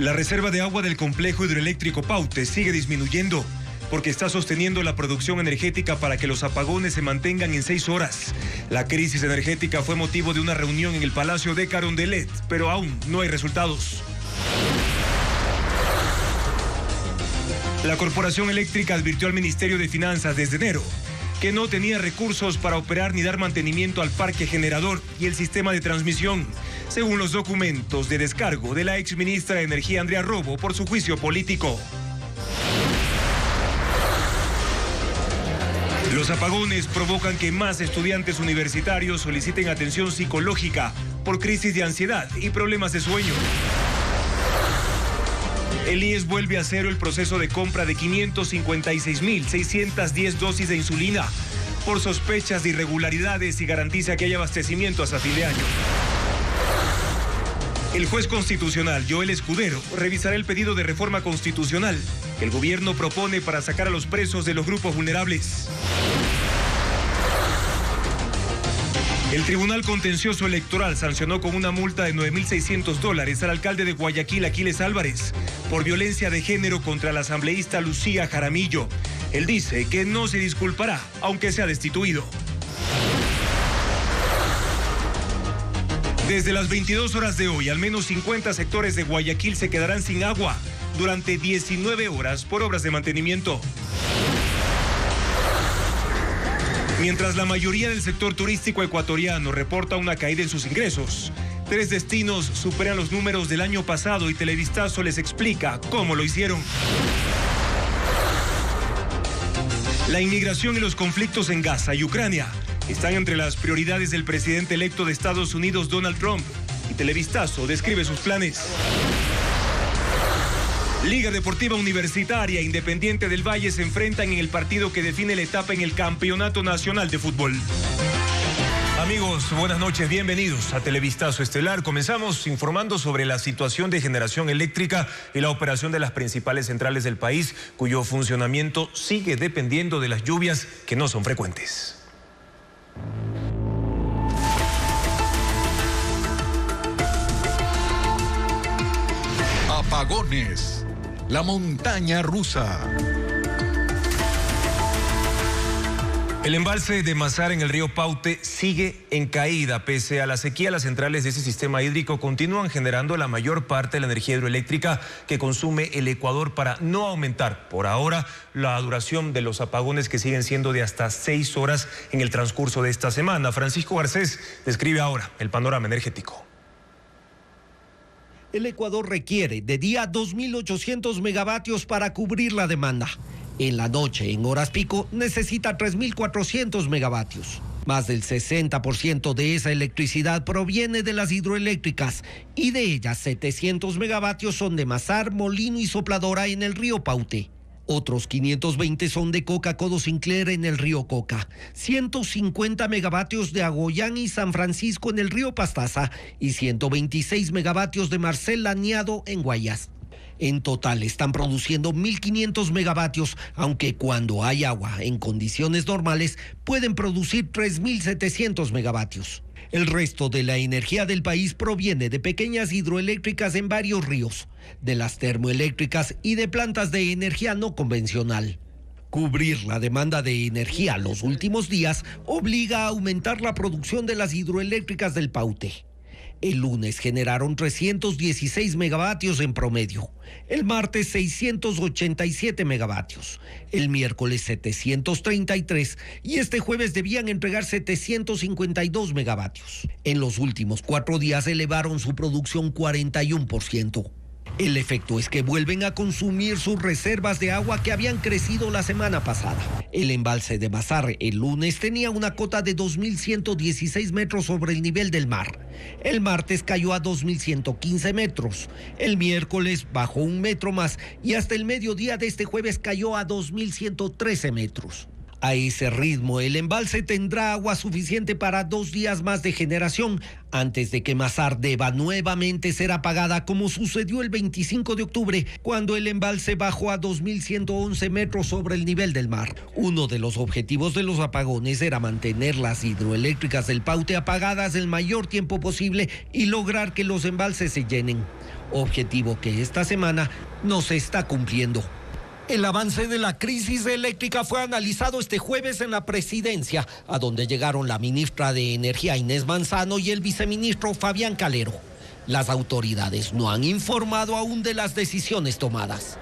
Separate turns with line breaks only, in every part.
La reserva de agua del complejo hidroeléctrico Paute sigue disminuyendo porque está sosteniendo la producción energética para que los apagones se mantengan en 6 horas. La crisis energética fue motivo de una reunión en el Palacio de Carondelet, pero aún no hay resultados. La Corporación Eléctrica advirtió al Ministerio de Finanzas desde enero que no tenía recursos para operar ni dar mantenimiento al parque generador y el sistema de transmisión, según los documentos de descargo de la exministra de Energía Andrea Robo por su juicio político. Los apagones provocan que más estudiantes universitarios soliciten atención psicológica por crisis de ansiedad y problemas de sueño. El IES vuelve a cero el proceso de compra de 556.610 dosis de insulina por sospechas de irregularidades y garantiza que haya abastecimiento hasta fin de año. El juez constitucional Joel Escudero revisará el pedido de reforma constitucional que el gobierno propone para sacar a los presos de los grupos vulnerables. El Tribunal Contencioso Electoral sancionó con una multa de $9,600 al alcalde de Guayaquil, Aquiles Álvarez, por violencia de género contra la asambleísta Lucía Jaramillo. Él dice que no se disculpará, aunque sea destituido. Desde las 22 horas de hoy, al menos 50 sectores de Guayaquil se quedarán sin agua durante 19 horas por obras de mantenimiento. Mientras la mayoría del sector turístico ecuatoriano reporta una caída en sus ingresos, 3 destinos superan los números del año pasado y Televistazo les explica cómo lo hicieron. La inmigración y los conflictos en Gaza y Ucrania están entre las prioridades del presidente electo de Estados Unidos, Donald Trump, y Televistazo describe sus planes. Liga Deportiva Universitaria e Independiente del Valle se enfrentan en el partido que define la etapa en el Campeonato Nacional de Fútbol. Amigos, buenas noches, bienvenidos a Televistazo Estelar. Comenzamos informando sobre la situación de generación eléctrica y la operación de las principales centrales del país, cuyo funcionamiento sigue dependiendo de las lluvias que no son frecuentes.
Apagones. La montaña rusa.
El embalse de Mazar en el río Paute sigue en caída. Pese a la sequía, las centrales de ese sistema hídrico continúan generando la mayor parte de la energía hidroeléctrica que consume el Ecuador para no aumentar por ahora la duración de los apagones que siguen siendo de hasta 6 horas en el transcurso de esta semana. Francisco Garcés describe ahora el panorama energético.
El Ecuador requiere de día 2.800 megavatios para cubrir la demanda. En la noche, en horas pico, necesita 3.400 megavatios. Más del 60% de esa electricidad proviene de las hidroeléctricas y de ellas 700 megavatios son de Mazar, Molino y Sopladora en el río Paute. Otros 520 son de Coca-Codo Sinclair en el río Coca, 150 megavatios de Agoyán y San Francisco en el río Pastaza y 126 megavatios de Marcel Laniado en Guayas. En total están produciendo 1.500 megavatios, aunque cuando hay agua en condiciones normales pueden producir 3.700 megavatios. El resto de la energía del país proviene de pequeñas hidroeléctricas en varios ríos, de las termoeléctricas y de plantas de energía no convencional. Cubrir la demanda de energía los últimos días obliga a aumentar la producción de las hidroeléctricas del Paute. El lunes generaron 316 megavatios en promedio, el martes 687 megavatios, el miércoles 733 y este jueves debían entregar 752 megavatios. En los últimos 4 días elevaron su producción 41%. El efecto es que vuelven a consumir sus reservas de agua que habían crecido la semana pasada. El embalse de Mazar el lunes tenía una cota de 2.116 metros sobre el nivel del mar. El martes cayó a 2.115 metros. El miércoles bajó 1 metro más y hasta el mediodía de este jueves cayó a 2.113 metros. A ese ritmo, el embalse tendrá agua suficiente para 2 días más de generación antes de que Mazar deba nuevamente ser apagada, como sucedió el 25 de octubre, cuando el embalse bajó a 2.111 metros sobre el nivel del mar. Uno de los objetivos de los apagones era mantener las hidroeléctricas del Paute apagadas el mayor tiempo posible y lograr que los embalses se llenen. objetivo que esta semana no se está cumpliendo. El avance de la crisis eléctrica fue analizado este jueves en la presidencia, a donde llegaron la ministra de Energía Inés Manzano y el viceministro Fabián Calero. Las autoridades no han informado aún de las decisiones tomadas.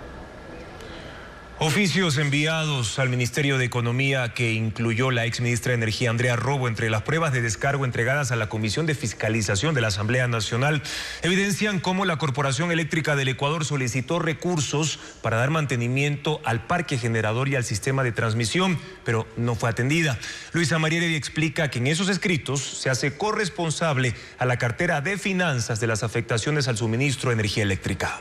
Oficios enviados al Ministerio de Economía que incluyó la exministra de Energía Andrea Robo entre las pruebas de descargo entregadas a la Comisión de Fiscalización de la Asamblea Nacional evidencian cómo la Corporación Eléctrica del Ecuador solicitó recursos para dar mantenimiento al parque generador y al sistema de transmisión, pero no fue atendida. Luisa María Heredia explica que en esos escritos se hace corresponsable a la cartera de finanzas de las afectaciones al suministro de energía eléctrica.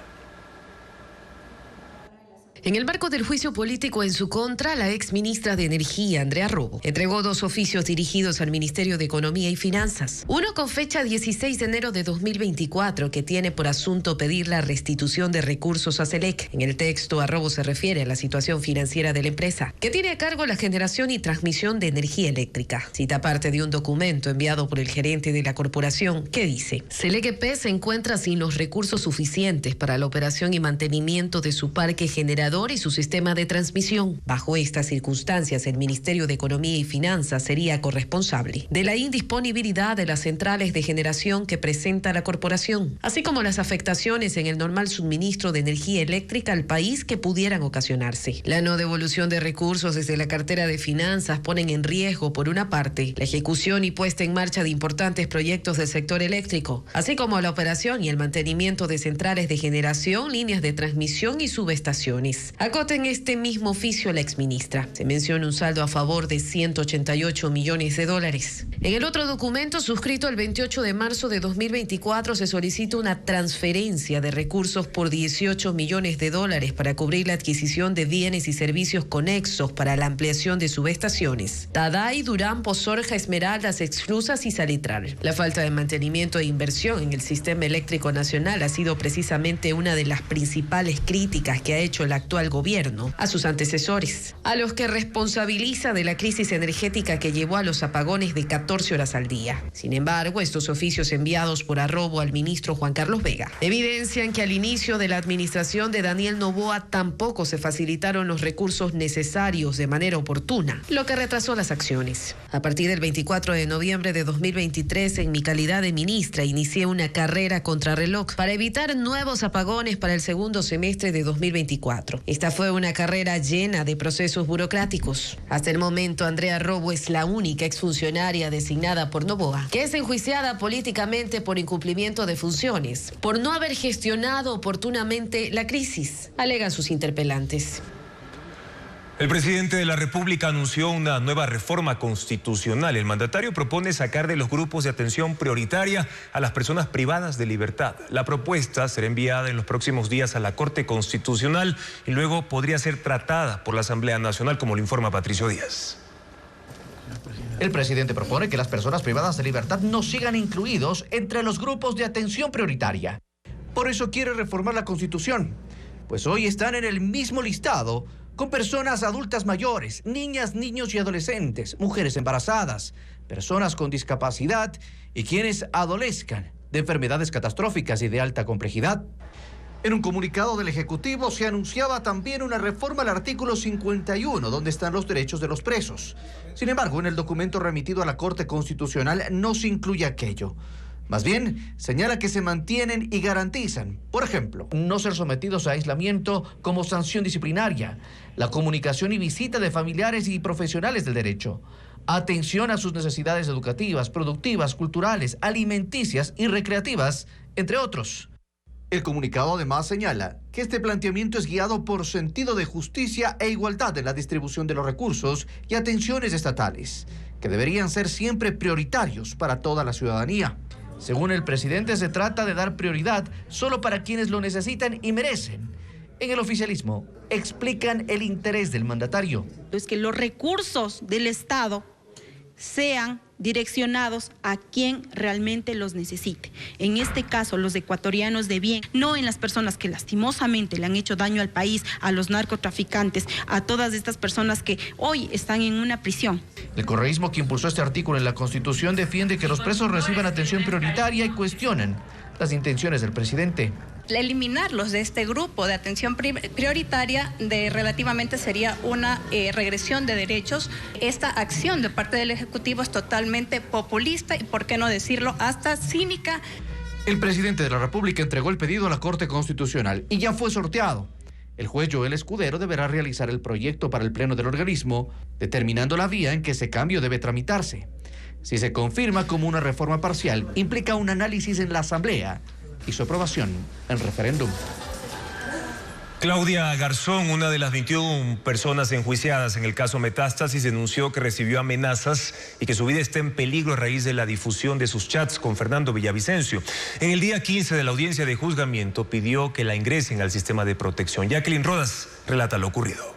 En el marco del juicio político en su contra, la exministra de Energía, Andrea Robo, entregó 2 oficios dirigidos al Ministerio de Economía y Finanzas. Uno con fecha 16 de enero de 2024, que tiene por asunto pedir la restitución de recursos a SELEC. En el texto, a Robo se refiere a la situación financiera de la empresa, que tiene a cargo la generación y transmisión de energía eléctrica. Cita parte de un documento enviado por el gerente de la corporación, que dice: SELEC EP se encuentra sin los recursos suficientes para la operación y mantenimiento de su parque generador y su sistema de transmisión. Bajo estas circunstancias, el Ministerio de Economía y Finanzas sería corresponsable de la indisponibilidad de las centrales de generación que presenta la corporación, así como las afectaciones en el normal suministro de energía eléctrica al país que pudieran ocasionarse. La no devolución de recursos desde la cartera de finanzas ponen en riesgo, por una parte, la ejecución y puesta en marcha de importantes proyectos del sector eléctrico, así como la operación y el mantenimiento de centrales de generación, líneas de transmisión y subestaciones. Acota en este mismo oficio la exministra. Se menciona un saldo a favor de $188 millones. En el otro documento, suscrito el 28 de marzo de 2024, se solicita una transferencia de recursos por $18 millones para cubrir la adquisición de bienes y servicios conexos para la ampliación de subestaciones Taday, Durán, Pozorja, Esmeraldas, Exclusas y Salitral. La falta de mantenimiento e inversión en el sistema eléctrico nacional ha sido precisamente una de las principales críticas que ha hecho el actual gobierno a sus antecesores, a los que responsabiliza de la crisis energética que llevó a los apagones de 14 horas al día. Sin embargo, estos oficios enviados por Arrobo al ministro Juan Carlos Vega evidencian que al inicio de la administración de Daniel Noboa tampoco se facilitaron los recursos necesarios de manera oportuna, lo que retrasó las acciones. A partir del 24 de noviembre de 2023, en mi calidad de ministra, inicié una carrera contrarreloj para evitar nuevos apagones para el segundo semestre de 2024. Esta fue una carrera llena de procesos burocráticos. Hasta el momento, Andrea Robo es la única exfuncionaria designada por Noboa que es enjuiciada políticamente por incumplimiento de funciones, por no haber gestionado oportunamente la crisis, alegan sus interpelantes.
El presidente de la República anunció una nueva reforma constitucional. El mandatario propone sacar de los grupos de atención prioritaria a las personas privadas de libertad. La propuesta será enviada en los próximos días a la Corte Constitucional y luego podría ser tratada por la Asamblea Nacional, como lo informa Patricio Díaz.
El presidente propone que las personas privadas de libertad no sigan incluidos entre los grupos de atención prioritaria. Por eso quiere reformar la Constitución, pues hoy están en el mismo listado con personas adultas mayores, niñas, niños y adolescentes, mujeres embarazadas, personas con discapacidad y quienes adolezcan de enfermedades catastróficas y de alta complejidad. En un comunicado del Ejecutivo se anunciaba también una reforma al artículo 51, donde están los derechos de los presos. Sin embargo, en el documento remitido a la Corte Constitucional no se incluye aquello. Más bien, señala que se mantienen y garantizan, por ejemplo, no ser sometidos a aislamiento como sanción disciplinaria, la comunicación y visita de familiares y profesionales del derecho, atención a sus necesidades educativas, productivas, culturales, alimenticias y recreativas, entre otros. El comunicado además señala que este planteamiento es guiado por sentido de justicia e igualdad en la distribución de los recursos y atenciones estatales, que deberían ser siempre prioritarios para toda la ciudadanía. Según el presidente, se trata de dar prioridad solo para quienes lo necesitan y merecen. En el oficialismo explican el interés del mandatario.
Es que los recursos del Estado sean direccionados a quien realmente los necesite. En este caso, los ecuatorianos de bien, no en las personas que lastimosamente le han hecho daño al país, a los narcotraficantes, a todas estas personas que hoy están en una prisión.
El correísmo que impulsó este artículo en la Constitución defiende que los presos reciban atención prioritaria y cuestionan las intenciones del presidente.
Eliminarlos de este grupo de atención prioritaria relativamente sería una regresión de derechos. Esta acción de parte del Ejecutivo es totalmente populista y, por qué no decirlo, hasta cínica.
El presidente de la República entregó el pedido a la Corte Constitucional y ya fue sorteado. El juez Joel Escudero deberá realizar el proyecto para el pleno del organismo, determinando la vía en que ese cambio debe tramitarse. Si se confirma como una reforma parcial, implica un análisis en la Asamblea y su aprobación en referéndum.
Claudia Garzón, una de las 21 personas enjuiciadas en el caso Metástasis, denunció que recibió amenazas y que su vida está en peligro a raíz de la difusión de sus chats con Fernando Villavicencio. En el día 15 de la audiencia de juzgamiento pidió que la ingresen al sistema de protección. Jacqueline Rodas relata lo ocurrido.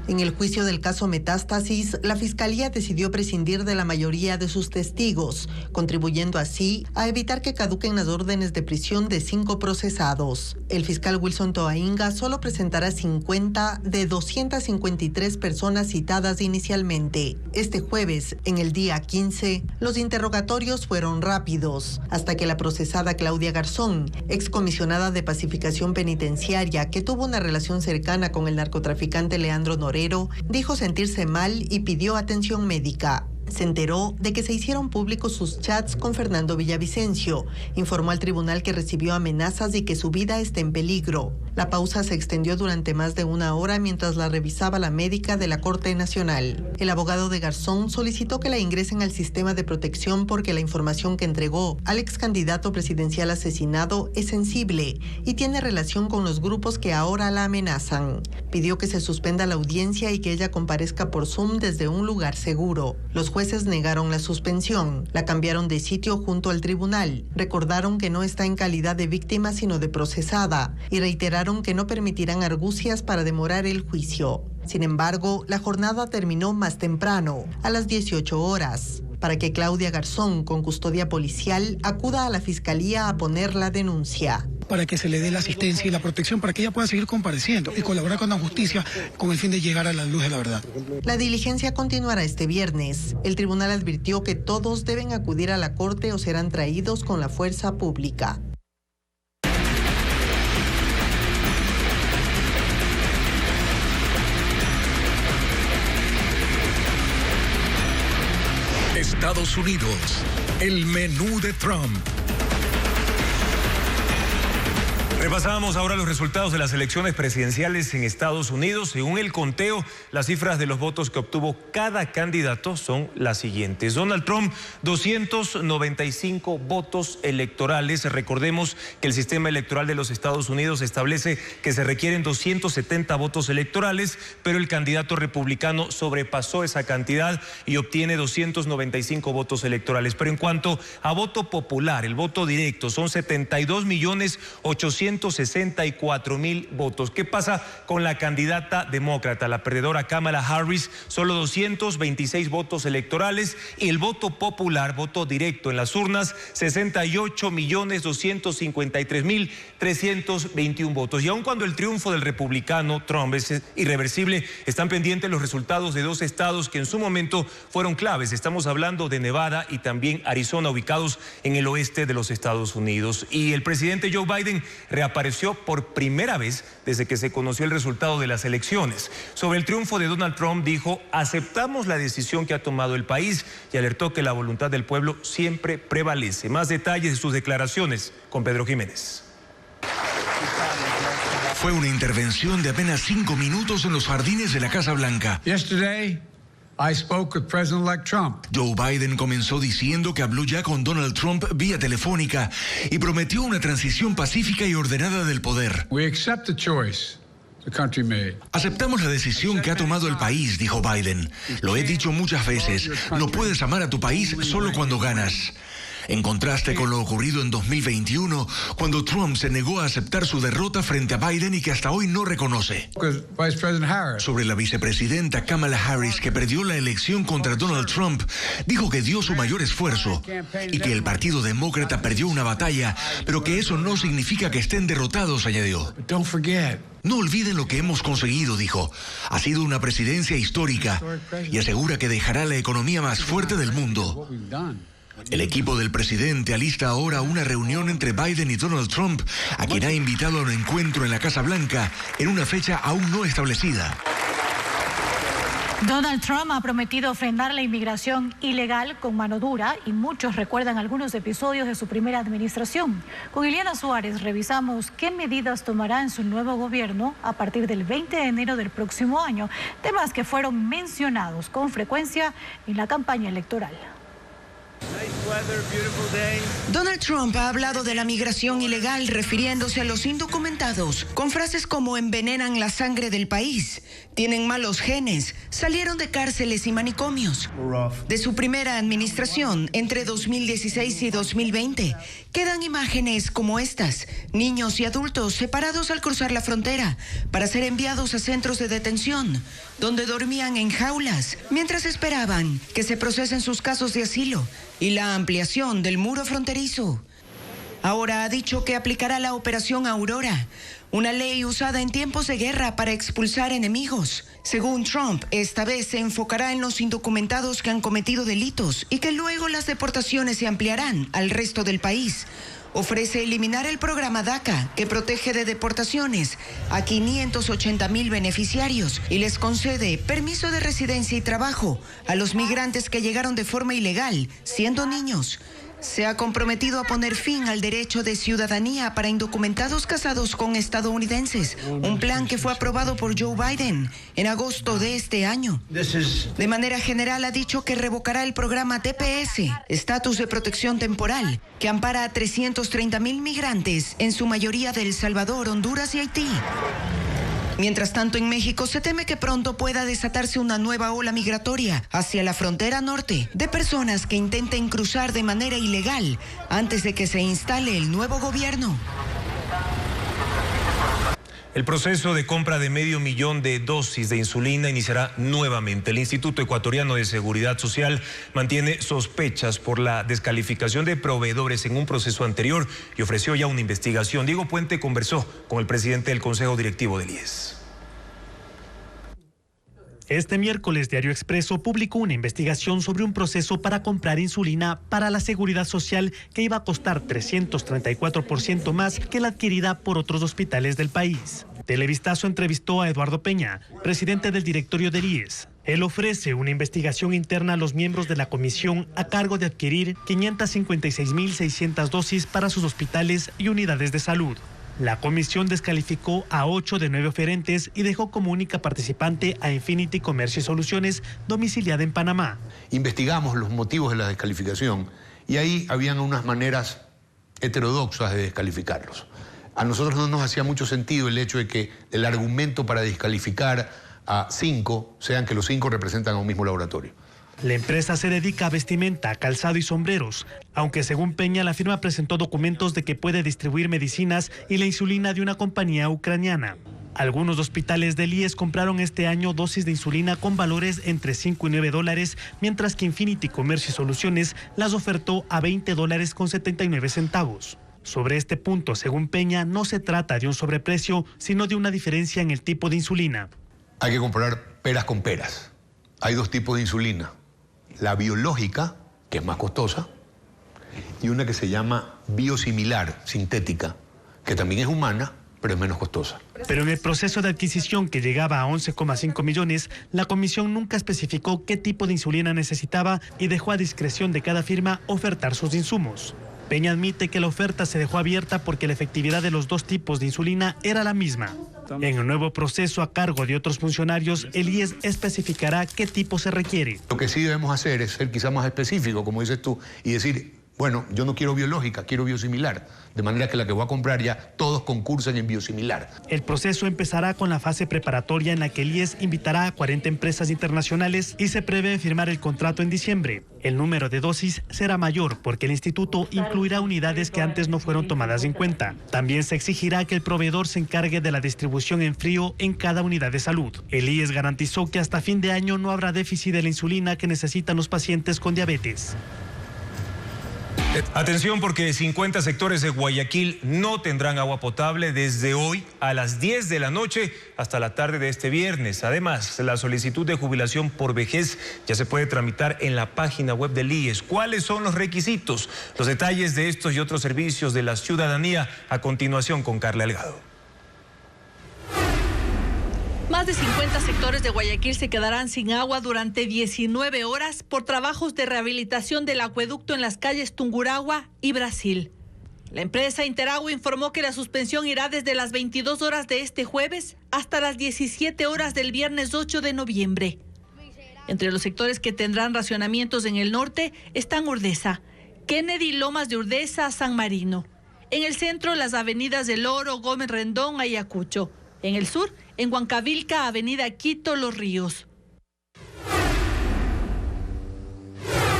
En el juicio del caso Metástasis, la Fiscalía decidió prescindir de la mayoría de sus testigos, contribuyendo así a evitar que caduquen las órdenes de prisión de 5 procesados. El fiscal Wilson Toainga solo presentará 50 de 253 personas citadas inicialmente. Este jueves, en el día 15, los interrogatorios fueron rápidos, hasta que la procesada Claudia Garzón, excomisionada de pacificación penitenciaria que tuvo una relación cercana con el narcotraficante Leandro Norero, dijo sentirse mal y pidió atención médica. Se enteró de que se hicieron públicos sus chats con Fernando Villavicencio. Informó al tribunal que recibió amenazas y que su vida está en peligro. La pausa se extendió durante más de 1 hora mientras la revisaba la médica de la Corte Nacional. El abogado de Garzón solicitó que la ingresen al sistema de protección porque la información que entregó al ex candidato presidencial asesinado es sensible y tiene relación con los grupos que ahora la amenazan. Pidió que se suspenda la audiencia y que ella comparezca por Zoom desde un lugar seguro. Los jueces negaron la suspensión, la cambiaron de sitio junto al tribunal, recordaron que no está en calidad de víctima sino de procesada y reiteraron que no permitirán argucias para demorar el juicio. Sin embargo, la jornada terminó más temprano, a las 18 horas, para que Claudia Garzón, con custodia policial, acuda a la Fiscalía a poner la denuncia.
Para que se le dé la asistencia y la protección para que ella pueda seguir compareciendo y colaborar con la justicia con el fin de llegar a la luz de la verdad.
La diligencia continuará este viernes. El tribunal advirtió que todos deben acudir a la corte o serán traídos con la fuerza pública.
Estados Unidos, el menú de Trump.
Repasamos ahora los resultados de las elecciones presidenciales en Estados Unidos. Según el conteo, las cifras de los votos que obtuvo cada candidato son las siguientes. Donald Trump, 295 votos electorales. Recordemos que el sistema electoral de los Estados Unidos establece que se requieren 270 votos electorales, pero el candidato republicano sobrepasó esa cantidad y obtiene 295 votos electorales. Pero en cuanto a voto popular, el voto directo, son 72.864.000 votos. ¿Qué pasa con la candidata demócrata, la perdedora Kamala Harris? Solo 226 votos electorales, y el voto popular, voto directo en las urnas, 68.253.321 votos. Y aun cuando el triunfo del republicano Trump es irreversible, están pendientes los resultados de 2 estados que en su momento fueron claves. Estamos hablando de Nevada y también Arizona, ubicados en el oeste de los Estados Unidos. Y el presidente Joe Biden reapareció por primera vez desde que se conoció el resultado de las elecciones. Sobre el triunfo de Donald Trump dijo: aceptamos la decisión que ha tomado el país, y alertó que la voluntad del pueblo siempre prevalece. Más detalles de sus declaraciones con Pedro Jiménez.
Fue una intervención de apenas 5 minutos en los jardines de la Casa Blanca.
Yesterday, I spoke with President-elect Trump.
Joe Biden comenzó diciendo que habló ya con Donald Trump vía telefónica y prometió una transición pacífica y ordenada del poder.
We accept the choice the country made.
Aceptamos la decisión que ha tomado el país, dijo Biden. Lo he dicho muchas veces, no puedes amar a tu país solo cuando ganas. En contraste con lo ocurrido en 2021, cuando Trump se negó a aceptar su derrota frente a Biden y que hasta hoy no reconoce. Sobre la vicepresidenta Kamala Harris, que perdió la elección contra Donald Trump, dijo que dio su mayor esfuerzo y que el Partido Demócrata perdió una batalla, pero que eso no significa que estén derrotados, añadió. No olviden lo que hemos conseguido, dijo. Ha sido una presidencia histórica y asegura que dejará la economía más fuerte del mundo. El equipo del presidente alista ahora una reunión entre Biden y Donald Trump, a quien ha invitado a un encuentro en la Casa Blanca en una fecha aún no establecida.
Donald Trump ha prometido frenar la inmigración ilegal con mano dura y muchos recuerdan algunos episodios de su primera administración. Con Ileana Suárez revisamos qué medidas tomará en su nuevo gobierno a partir del 20 de enero del próximo año, temas que fueron mencionados con frecuencia en la campaña electoral.
Donald Trump ha hablado de la migración ilegal refiriéndose a los indocumentados con frases como envenenan la sangre del país, tienen malos genes, salieron de cárceles y manicomios. De su primera administración, entre 2016 y 2020, quedan imágenes como estas, niños y adultos separados al cruzar la frontera para ser enviados a centros de detención, donde dormían en jaulas mientras esperaban que se procesen sus casos de asilo, y la ampliación del muro fronterizo. Ahora ha dicho que aplicará la Operación Aurora, una ley usada en tiempos de guerra para expulsar enemigos. Según Trump, esta vez se enfocará en los indocumentados que han cometido delitos y que luego las deportaciones se ampliarán al resto del país. Ofrece eliminar el programa DACA, que protege de deportaciones a 580,000 beneficiarios y les concede permiso de residencia y trabajo a los migrantes que llegaron de forma ilegal, siendo niños. Se ha comprometido a poner fin al derecho de ciudadanía para indocumentados casados con estadounidenses, un plan que fue aprobado por Joe Biden en agosto de este año. De manera general ha dicho que revocará el programa TPS, Estatus de Protección Temporal, que ampara a 330,000 migrantes, en su mayoría de El Salvador, Honduras y Haití. Mientras tanto, en México se teme que pronto pueda desatarse una nueva ola migratoria hacia la frontera norte de personas que intenten cruzar de manera ilegal antes de que se instale el nuevo gobierno.
El proceso de compra de 500,000 de dosis de insulina iniciará nuevamente. El Instituto Ecuatoriano de Seguridad Social mantiene sospechas por la descalificación de proveedores en un proceso anterior y ofreció ya una investigación. Diego Puente conversó con el presidente del Consejo Directivo del IES.
Este miércoles, Diario Expreso publicó una investigación sobre un proceso para comprar insulina para la Seguridad Social que iba a costar 334% más que la adquirida por otros hospitales del país. Televistazo entrevistó a Eduardo Peña, presidente del directorio del IES. Él ofrece una investigación interna a los miembros de la comisión a cargo de adquirir 556,600 dosis para sus hospitales y unidades de salud. La comisión descalificó a 8 de 9 oferentes y dejó como única participante a Infinity Comercio y Soluciones, domiciliada en Panamá.
Investigamos los motivos de la descalificación y ahí habían unas maneras heterodoxas de descalificarlos. A nosotros no nos hacía mucho sentido el hecho de que el argumento para descalificar a 5 sean que los 5 representan a un mismo laboratorio.
La empresa se dedica a vestimenta, calzado y sombreros, aunque según Peña la firma presentó documentos de que puede distribuir medicinas y la insulina de una compañía ucraniana. Algunos hospitales del IES compraron este año dosis de insulina con valores entre $5 y $9, mientras que Infinity Comercio y Soluciones las ofertó a $20.79. Sobre este punto, según Peña, no se trata de un sobreprecio, sino de una diferencia en el tipo de insulina.
Hay que comparar peras con peras. Hay 2 tipos de insulina. La biológica, que es más costosa, y una que se llama biosimilar, sintética, que también es humana, pero es menos costosa.
Pero en el proceso de adquisición, que llegaba a 11,5 millones, la comisión nunca especificó qué tipo de insulina necesitaba y dejó a discreción de cada firma ofertar sus insumos. Peña admite que la oferta se dejó abierta porque la efectividad de los 2 tipos de insulina era la misma. En el nuevo proceso a cargo de otros funcionarios, el IES especificará qué tipo se requiere.
Lo que sí debemos hacer es ser quizá más específico, como dices tú, y decir, bueno, yo no quiero biológica, quiero biosimilar. De manera que la que voy a comprar ya todos concursan en biosimilar.
El proceso empezará con la fase preparatoria en la que el IES invitará a 40 empresas internacionales y se prevé firmar el contrato en diciembre. El número de dosis será mayor porque el instituto incluirá unidades que antes no fueron tomadas en cuenta. También se exigirá que el proveedor se encargue de la distribución en frío en cada unidad de salud. El IES garantizó que hasta fin de año no habrá déficit de la insulina que necesitan los pacientes con diabetes.
Atención porque 50 sectores de Guayaquil no tendrán agua potable desde hoy a las 10 de la noche hasta la tarde de este viernes. Además, la solicitud de jubilación por vejez ya se puede tramitar en la página web del IES. ¿Cuáles son los requisitos? Los detalles de estos y otros servicios de la ciudadanía a continuación con Carla Delgado.
Más de 50 sectores de Guayaquil se quedarán sin agua durante 19 horas por trabajos de rehabilitación del acueducto en las calles Tungurahua y Brasil. La empresa Interagua informó que la suspensión irá desde las 22 horas de este jueves hasta las 17 horas del viernes 8 de noviembre. Entre los sectores que tendrán racionamientos en el norte están Urdesa, Kennedy, Lomas de Urdesa, San Marino. En el centro, las avenidas del Oro, Gómez Rendón, Ayacucho. En el sur, en Huancavilca, Avenida Quito, Los Ríos.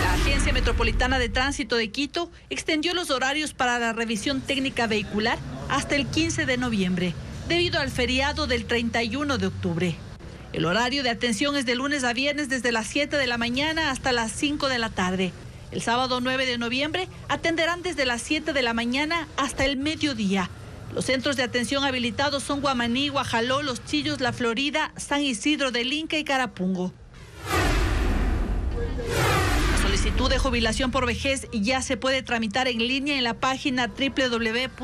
La Agencia Metropolitana de Tránsito de Quito extendió los horarios para la revisión técnica vehicular hasta el 15 de noviembre, debido al feriado del 31 de octubre. El horario de atención es de lunes a viernes desde las 7 de la mañana hasta las 5 de la tarde. El sábado 9 de noviembre atenderán desde las 7 de la mañana hasta el mediodía. Los centros de atención habilitados son Guamaní, Guajaló, Los Chillos, La Florida, San Isidro del Inca y Carapungo. La solicitud de jubilación por vejez ya se puede tramitar en línea en la página www.ies.gov.es.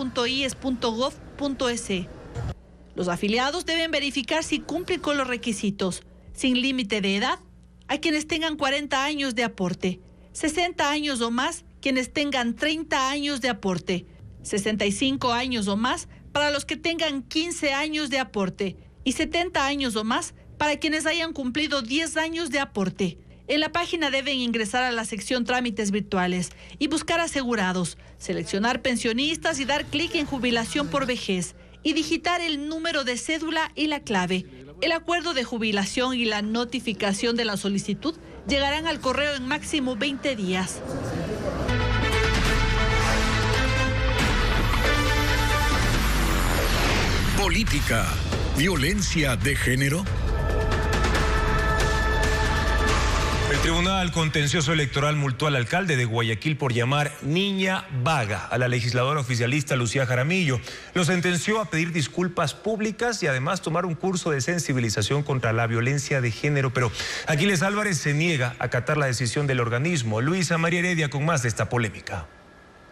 Los afiliados deben verificar si cumplen con los requisitos, sin límite de edad, a quienes tengan 40 años de aporte, 60 años o más quienes tengan 30 años de aporte, 65 años o más para los que tengan 15 años de aporte y 70 años o más para quienes hayan cumplido 10 años de aporte. En la página deben ingresar a la sección Trámites Virtuales y buscar asegurados, seleccionar pensionistas y dar clic en Jubilación por Vejez y digitar el número de cédula y la clave. El acuerdo de jubilación y la notificación de la solicitud llegarán al correo en máximo 20 días.
Política, violencia de género.
El Tribunal Contencioso Electoral multó al alcalde de Guayaquil por llamar niña vaga a la legisladora oficialista Lucía Jaramillo. Lo sentenció a pedir disculpas públicas y además tomar un curso de sensibilización contra la violencia de género. Pero Aquiles Álvarez se niega a acatar la decisión del organismo. Luisa María Heredia con más de esta polémica.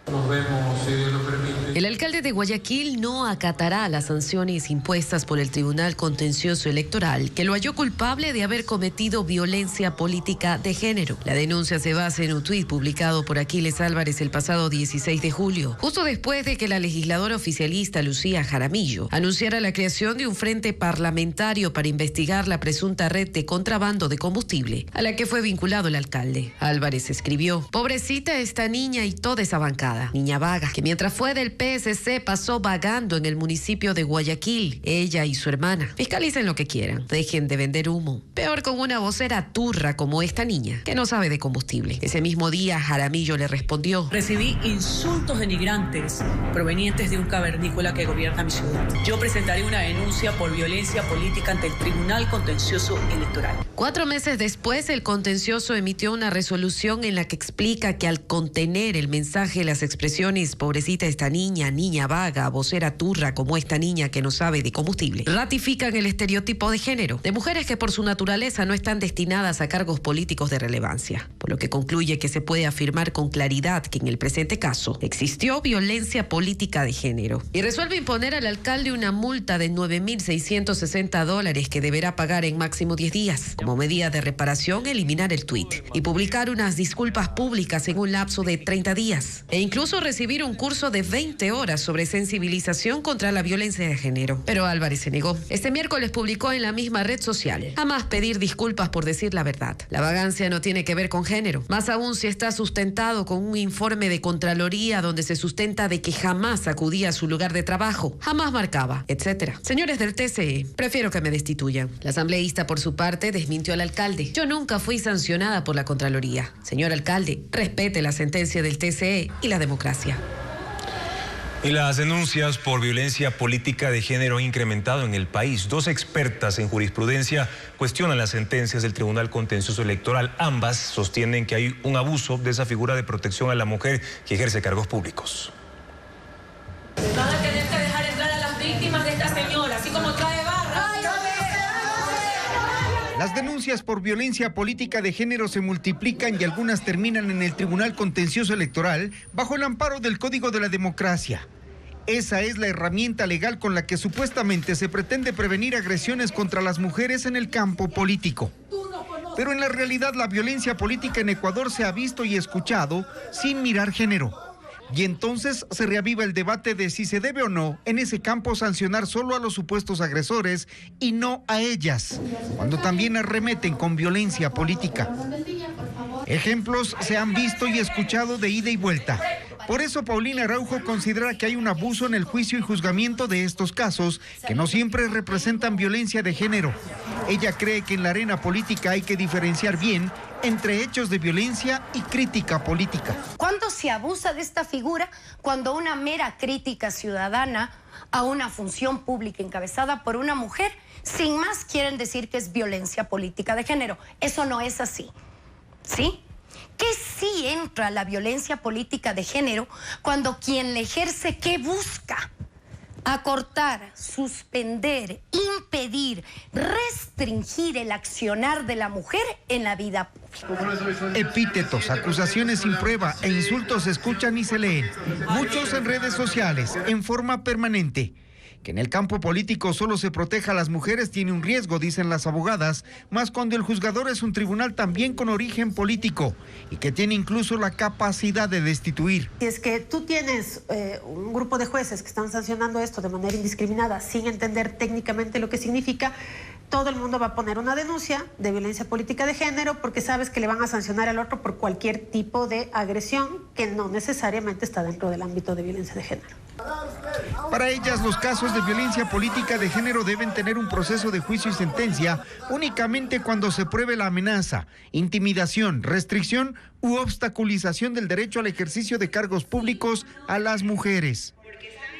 Nos vemos, si Dios lo permite.
El alcalde de Guayaquil no acatará las sanciones impuestas por el Tribunal Contencioso Electoral, que lo halló culpable de haber cometido violencia política de género. La denuncia se basa en un tuit publicado por Aquiles Álvarez el pasado 16 de julio, justo después de que la legisladora oficialista Lucía Jaramillo anunciara la creación de un frente parlamentario para investigar la presunta red de contrabando de combustible, a la que fue vinculado el alcalde. Álvarez escribió: pobrecita esta niña y toda esa bancada. Niña vaga, que mientras fue del PSC pasó vagando en el municipio de Guayaquil, ella y su hermana. Fiscalicen lo que quieran, dejen de vender humo. Peor con una vocera turra como esta niña, que no sabe de combustible. Ese mismo día, Jaramillo le respondió:
recibí insultos denigrantes provenientes de un cavernícola que gobierna mi ciudad. Yo presentaré una denuncia por violencia política ante el Tribunal Contencioso Electoral.
4 meses después, el contencioso emitió una resolución en la que explica que al contener el mensaje, las expresiones pobrecita esta niña, niña vaga, vocera turra como esta niña que no sabe de combustible, ratifican el estereotipo de género de mujeres que por su naturaleza no están destinadas a cargos políticos de relevancia, por lo que concluye que se puede afirmar con claridad que en el presente caso existió violencia política de género, y resuelve imponer al alcalde una multa de $9,660 que deberá pagar en máximo 10 días. Como medida de reparación, eliminar el tuit y publicar unas disculpas públicas en un lapso de 30 días. E incluso recibir un curso de 20 horas sobre sensibilización contra la violencia de género. Pero Álvarez se negó. Este miércoles publicó en la misma red social: jamás pedir disculpas por decir la verdad. La vagancia no tiene que ver con género. Más aún si está sustentado con un informe de Contraloría donde se sustenta de que jamás acudía a su lugar de trabajo, jamás marcaba, etc. Señores del TCE, prefiero que me destituyan. La asambleísta, por su parte, desmintió al alcalde: yo nunca fui sancionada por la Contraloría. Señor alcalde, respete la sentencia del TCE y la democracia.
Y las denuncias por violencia política de género han incrementado en el país. 2 expertas en jurisprudencia cuestionan las sentencias del Tribunal Contencioso Electoral. Ambas sostienen que hay un abuso de esa figura de protección a la mujer que ejerce cargos públicos.
Van a tener que dejar entrar a las víctimas de esta señora, así como trae barra.
Las denuncias por violencia política de género se multiplican y algunas terminan en el Tribunal Contencioso Electoral bajo el amparo del Código de la Democracia. Esa es la herramienta legal con la que supuestamente se pretende prevenir agresiones contra las mujeres en el campo político. Pero en la realidad la violencia política en Ecuador se ha visto y escuchado sin mirar género. Y entonces se reaviva el debate de si se debe o no en ese campo sancionar solo a los supuestos agresores y no a ellas, cuando también arremeten con violencia política. Ejemplos se han visto y escuchado de ida y vuelta. Por eso Paulina Araujo considera que hay un abuso en el juicio y juzgamiento de estos casos, que no siempre representan violencia de género. Ella cree que en la arena política hay que diferenciar bien entre hechos de violencia y crítica política.
¿Cuándo se abusa de esta figura? Cuando una mera crítica ciudadana a una función pública encabezada por una mujer, sin más quieren decir que es violencia política de género. Eso no es así, ¿sí? Que sí entra la violencia política de género cuando quien la ejerce, ¿qué busca? Acortar, suspender, impedir, restringir el accionar de la mujer en la vida pública.
Epítetos, acusaciones sin prueba e insultos se escuchan y se leen, muchos en redes sociales, en forma permanente. Que en el campo político solo se proteja a las mujeres tiene un riesgo, dicen las abogadas, más cuando el juzgador es un tribunal también con origen político y que tiene incluso la capacidad de destituir.
Si es que tú tienes un grupo de jueces que están sancionando esto de manera indiscriminada, sin entender técnicamente lo que significa, todo el mundo va a poner una denuncia de violencia política de género porque sabes que le van a sancionar al otro por cualquier tipo de agresión que no necesariamente está dentro del ámbito de violencia de género.
Para ellas, los casos de violencia política de género deben tener un proceso de juicio y sentencia únicamente cuando se pruebe la amenaza, intimidación, restricción u obstaculización del derecho al ejercicio de cargos públicos a las mujeres.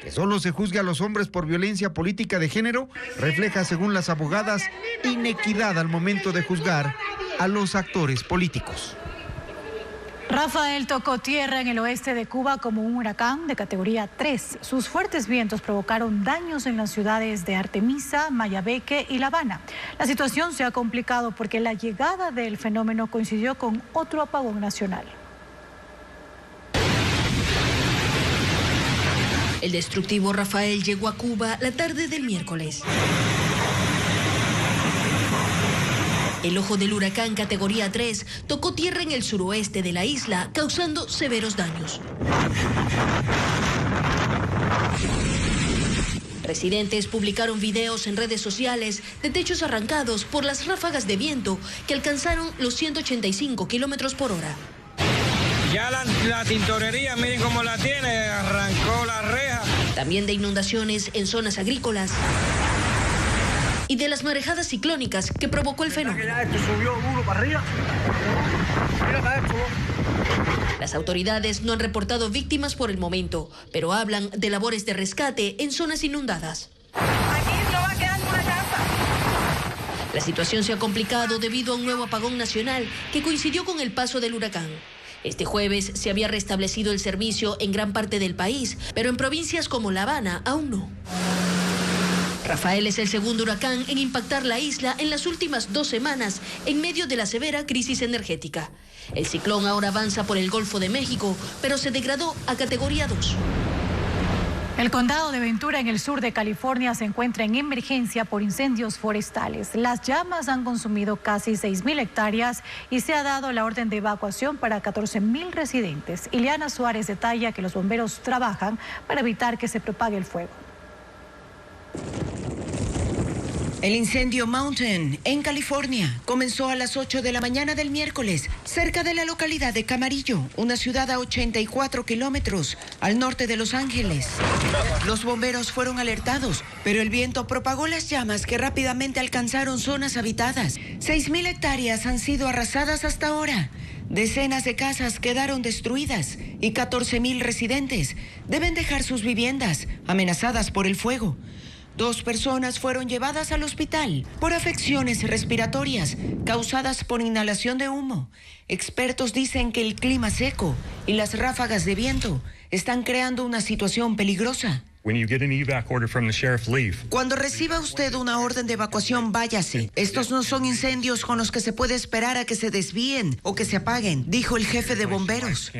Que solo se juzgue a los hombres por violencia política de género refleja, según las abogadas, inequidad al momento de juzgar a los actores políticos.
Rafael tocó tierra en el oeste de Cuba como un huracán de categoría 3. Sus fuertes vientos provocaron daños en las ciudades de Artemisa, Mayabeque y La Habana. La situación se ha complicado porque la llegada del fenómeno coincidió con otro apagón nacional.
El destructivo Rafael llegó a Cuba la tarde del miércoles. El ojo del huracán categoría 3 tocó tierra en el suroeste de la isla, causando severos daños. Residentes publicaron videos en redes sociales de techos arrancados por las ráfagas de viento que alcanzaron los 185 kilómetros por hora.
Ya la tintorería, miren cómo la tiene, arrancó la reja.
También de inundaciones en zonas agrícolas y de las marejadas ciclónicas que provocó el fenómeno. Las autoridades no han reportado víctimas por el momento, pero hablan de labores de rescate en zonas inundadas.
Aquí no va a quedar una casa.
La situación se ha complicado debido a un nuevo apagón nacional que coincidió con el paso del huracán. Este jueves se había restablecido el servicio en gran parte del país, pero en provincias como La Habana aún no. Rafael es el segundo huracán en impactar la isla en las últimas 2 semanas en medio de la severa crisis energética. El ciclón ahora avanza por el Golfo de México, pero se degradó a categoría 2.
El condado de Ventura, en el sur de California, se encuentra en emergencia por incendios forestales. Las llamas han consumido casi 6.000 hectáreas y se ha dado la orden de evacuación para 14.000 residentes. Ileana Suárez detalla que los bomberos trabajan para evitar que se propague el fuego.
El incendio Mountain, en California, comenzó a las 8 de la mañana del miércoles, cerca de la localidad de Camarillo, una ciudad a 84 kilómetros al norte de Los Ángeles. Los bomberos fueron alertados, pero el viento propagó las llamas que rápidamente alcanzaron zonas habitadas. 6.000 hectáreas han sido arrasadas hasta ahora. Decenas de casas quedaron destruidas y 14,000 residentes deben dejar sus viviendas amenazadas por el fuego. 2 personas fueron llevadas al hospital por afecciones respiratorias causadas por inhalación de humo. Expertos dicen que el clima seco y las ráfagas de viento están creando una situación peligrosa. Cuando reciba usted una orden de evacuación, váyase. Estos no son incendios con los que se puede esperar a que se desvíen o que se apaguen, dijo el jefe de bomberos.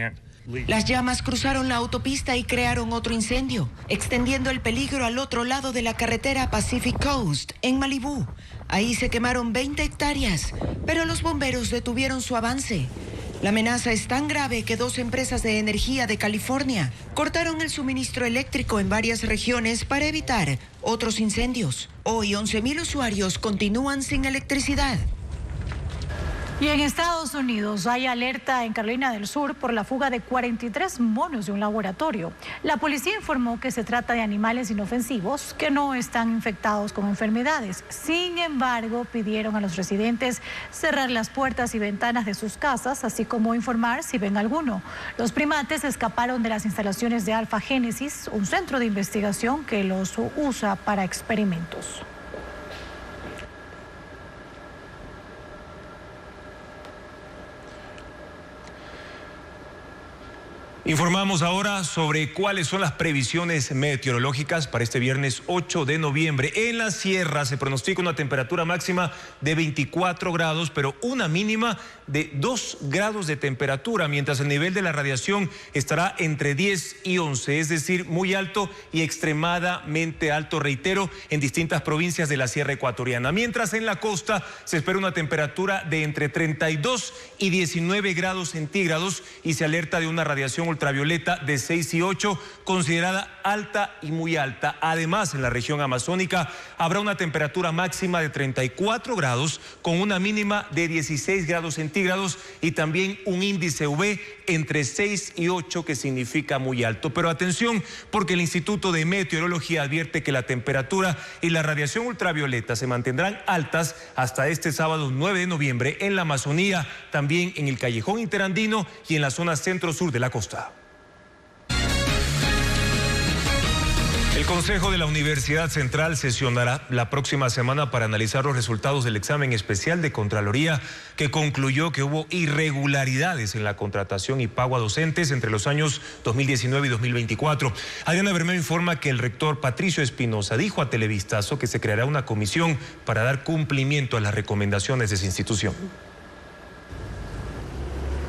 Las llamas cruzaron la autopista y crearon otro incendio, extendiendo el peligro al otro lado de la carretera Pacific Coast, en Malibú. Ahí se quemaron 20 hectáreas, pero los bomberos detuvieron su avance. La amenaza es tan grave que 2 empresas de energía de California cortaron el suministro eléctrico en varias regiones para evitar otros incendios. Hoy 11,000 usuarios continúan sin electricidad.
Y en Estados Unidos hay alerta en Carolina del Sur por la fuga de 43 monos de un laboratorio. La policía informó que se trata de animales inofensivos que no están infectados con enfermedades. Sin embargo, pidieron a los residentes cerrar las puertas y ventanas de sus casas, así como informar si ven alguno. Los primates escaparon de las instalaciones de Alpha Genesis, un centro de investigación que los usa para experimentos.
Informamos ahora sobre cuáles son las previsiones meteorológicas para este viernes 8 de noviembre. En la sierra se pronostica una temperatura máxima de 24 grados, pero una mínima de 2 grados de temperatura, mientras el nivel de la radiación estará entre 10 y 11, es decir, muy alto y extremadamente alto, reitero, en distintas provincias de la sierra ecuatoriana. Mientras en la costa se espera una temperatura de entre 32 y 19 grados centígrados y se alerta de una radiación ultravioleta de 6 y 8, considerada alta y muy alta. Además, en la región amazónica habrá una temperatura máxima de 34 grados con una mínima de 16 grados centígrados y también un índice UV entre 6 y 8, que significa muy alto. Pero atención, porque el Instituto de Meteorología advierte que la temperatura y la radiación ultravioleta se mantendrán altas hasta este sábado 9 de noviembre en la Amazonía, también en el Callejón Interandino y en la zona centro-sur de la costa. El Consejo de la Universidad Central sesionará la próxima semana para analizar los resultados del examen especial de Contraloría, que concluyó que hubo irregularidades en la contratación y pago a docentes entre los años 2019 y 2024. Adriana Bermeo informa que el rector Patricio Espinosa dijo a Televistazo que se creará una comisión para dar cumplimiento a las recomendaciones de esa institución.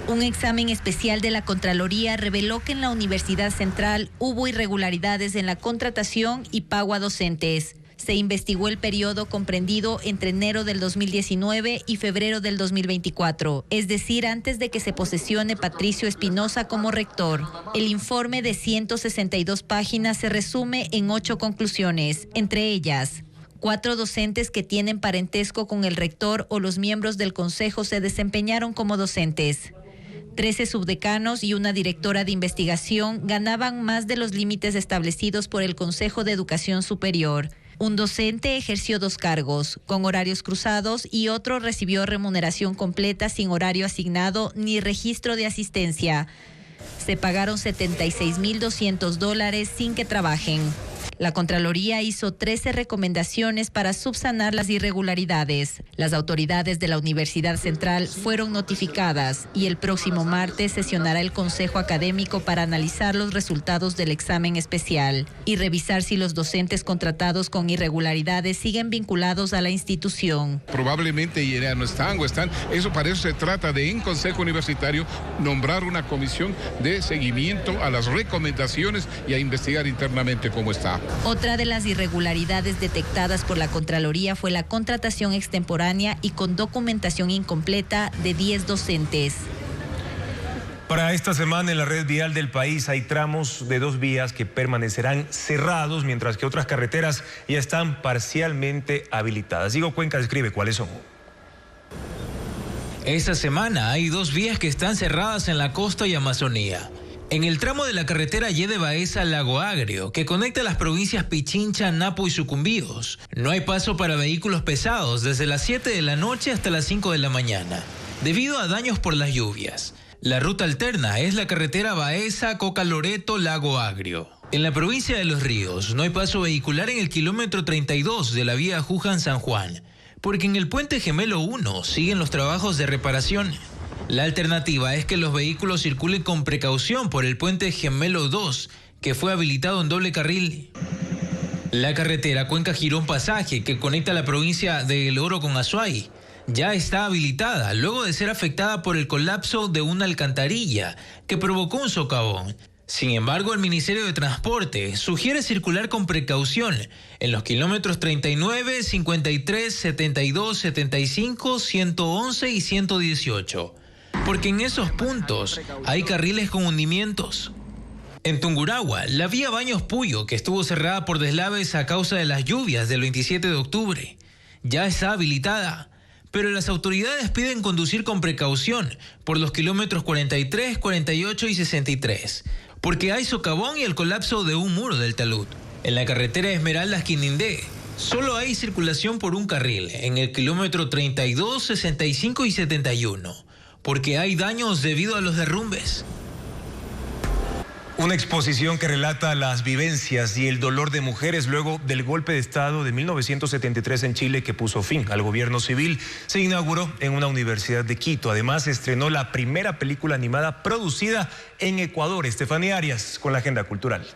Un examen especial de la Contraloría reveló que en la Universidad Central hubo irregularidades en la contratación y pago a docentes. Se investigó el periodo comprendido entre enero del 2019 y febrero del 2024, es decir, antes de que se posesione Patricio Espinosa como rector. El informe de 162 páginas se resume en 8 conclusiones, entre ellas: 4 docentes que tienen parentesco con el rector o los miembros del consejo se desempeñaron como docentes. 13 subdecanos y una directora de investigación ganaban más de los límites establecidos por el Consejo de Educación Superior. Un docente ejerció 2 cargos, con horarios cruzados, y otro recibió remuneración completa sin horario asignado ni registro de asistencia. Se pagaron $76,200 sin que trabajen. La Contraloría hizo 13 recomendaciones para subsanar las irregularidades. Las autoridades de la Universidad Central fueron notificadas y el próximo martes sesionará el Consejo Académico para analizar los resultados del examen especial y revisar si los docentes contratados con irregularidades siguen vinculados a la institución.
Probablemente ya no están o están. Para eso se trata de, en Consejo Universitario, nombrar una comisión de seguimiento a las recomendaciones y a investigar internamente cómo está.
Otra de las irregularidades detectadas por la Contraloría fue la contratación extemporánea y con documentación incompleta de 10 docentes.
Para esta semana en la red vial del país hay tramos de 2 vías que permanecerán cerrados, mientras que otras carreteras ya están parcialmente habilitadas. Diego Cuenca describe cuáles son.
Esta semana hay 2 vías que están cerradas en la costa y Amazonía. En el tramo de la carretera Yede Baeza Lago Agrio, que conecta las provincias Pichincha, Napo y Sucumbíos, no hay paso para vehículos pesados desde las 7 de la noche hasta las 5 de la mañana. debido a daños por las lluvias. La ruta alterna es la carretera Baeza-Coca-Loreto-Lago Agrio. En la provincia de Los Ríos no hay paso vehicular en el kilómetro 32 de la vía Juján-San Juan, porque en el puente Gemelo 1 siguen los trabajos de reparación. La alternativa es que los vehículos circulen con precaución por el puente Gemelo 2, que fue habilitado en doble carril. La carretera Cuenca-Girón Pasaje, que conecta la provincia de El Oro con Azuay, ya está habilitada luego de ser afectada por el colapso de una alcantarilla que provocó un socavón. Sin embargo, el Ministerio de Transporte sugiere circular con precaución en los kilómetros 39, 53, 72, 75, 111 y 118, porque en esos puntos hay carriles con hundimientos. En Tungurahua, la vía Baños Puyo, que estuvo cerrada por deslaves a causa de las lluvias del 27 de octubre, ya está habilitada, pero las autoridades piden conducir con precaución por los kilómetros 43, 48 y 63, porque hay socavón y el colapso de un muro del talud. En la carretera Esmeraldas-Quinindé, solo hay circulación por un carril en el kilómetro 32, 65 y 71, porque hay daños debido a los derrumbes.
Una exposición que relata las vivencias y el dolor de mujeres luego del golpe de Estado de 1973 en Chile que puso fin al gobierno civil se inauguró en una universidad de Quito. Además, se estrenó la primera película animada producida en Ecuador. Estefanía Arias con la agenda cultural.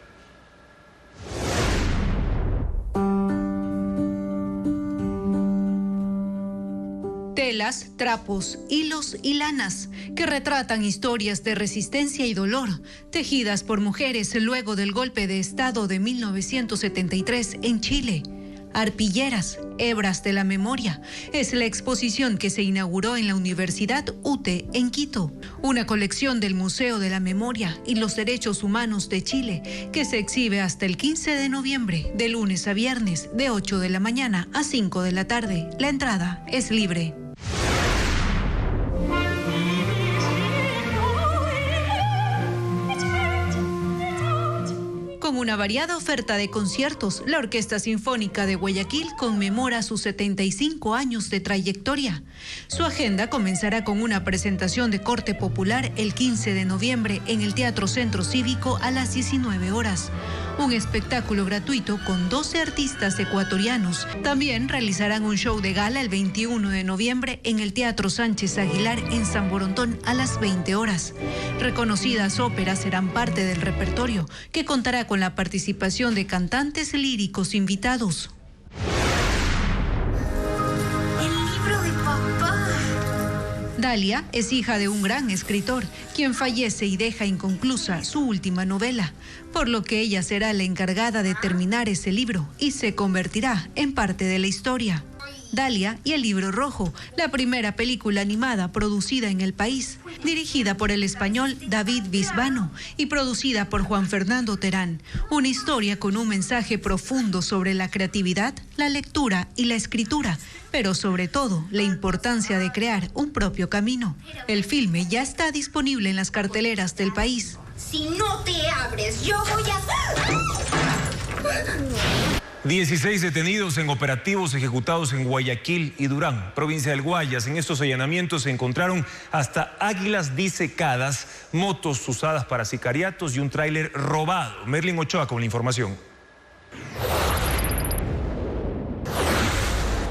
Telas, trapos, hilos y lanas que retratan historias de resistencia y dolor tejidas por mujeres luego del golpe de Estado de 1973 en Chile. Arpilleras, hebras de la memoria, es la exposición que se inauguró en la Universidad UTE en Quito, una colección del Museo de la Memoria y los Derechos Humanos de Chile que se exhibe hasta el 15 de noviembre, de lunes a viernes, de 8 de la mañana a 5 de la tarde. La entrada es libre. Con una variada oferta de conciertos, la Orquesta Sinfónica de Guayaquil conmemora sus 75 años de trayectoria. Su agenda comenzará con una presentación de corte popular el 15 de noviembre en el Teatro Centro Cívico a las 19 horas. Un espectáculo gratuito con 12 artistas ecuatorianos. También realizarán un show de gala el 21 de noviembre en el Teatro Sánchez Aguilar en San Borondón a las 20 horas. Reconocidas óperas serán parte del repertorio, que contará con la participación de cantantes líricos invitados.
El libro de papá.
Dalia es hija de un gran escritor, quien fallece y deja inconclusa su última novela, por lo que ella será la encargada de terminar ese libro y se convertirá en parte de la historia. Dalia y el Libro Rojo, la primera película animada producida en el país, dirigida por el español David Bisbano y producida por Juan Fernando Terán. Una historia con un mensaje profundo sobre la creatividad, la lectura y la escritura, pero sobre todo la importancia de crear un propio camino. El filme ya está disponible en las carteleras del país.
Si no te abres, yo voy a...
16 detenidos en operativos ejecutados en Guayaquil y Durán, provincia del Guayas. En estos allanamientos se encontraron hasta águilas disecadas, motos usadas para sicariatos y un tráiler robado. Merlin Ochoa con la información.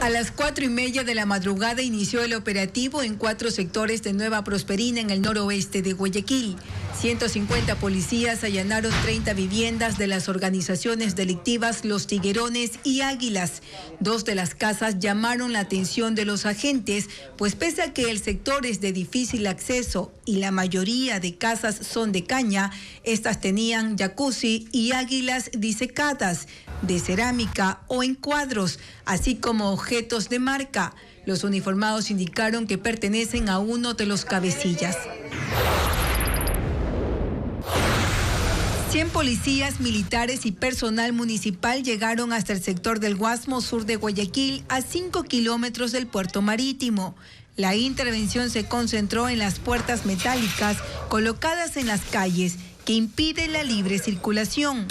A las 4:30 de la madrugada inició el operativo en 4 sectores de Nueva Prosperina en el noroeste de Guayaquil. 150 policías allanaron 30 viviendas de las organizaciones delictivas Los Tiguerones y Águilas. 2 de las casas llamaron la atención de los agentes, pues pese a que el sector es de difícil acceso y la mayoría de casas son de caña, estas tenían jacuzzi y águilas disecadas, de cerámica o en cuadros, así como objetos de marca. Los uniformados indicaron que pertenecen a uno de los cabecillas. 100 policías, militares y personal municipal llegaron hasta el sector del Guasmo sur de Guayaquil, a 5 kilómetros del puerto marítimo. La intervención se concentró en las puertas metálicas colocadas en las calles que impiden la libre circulación.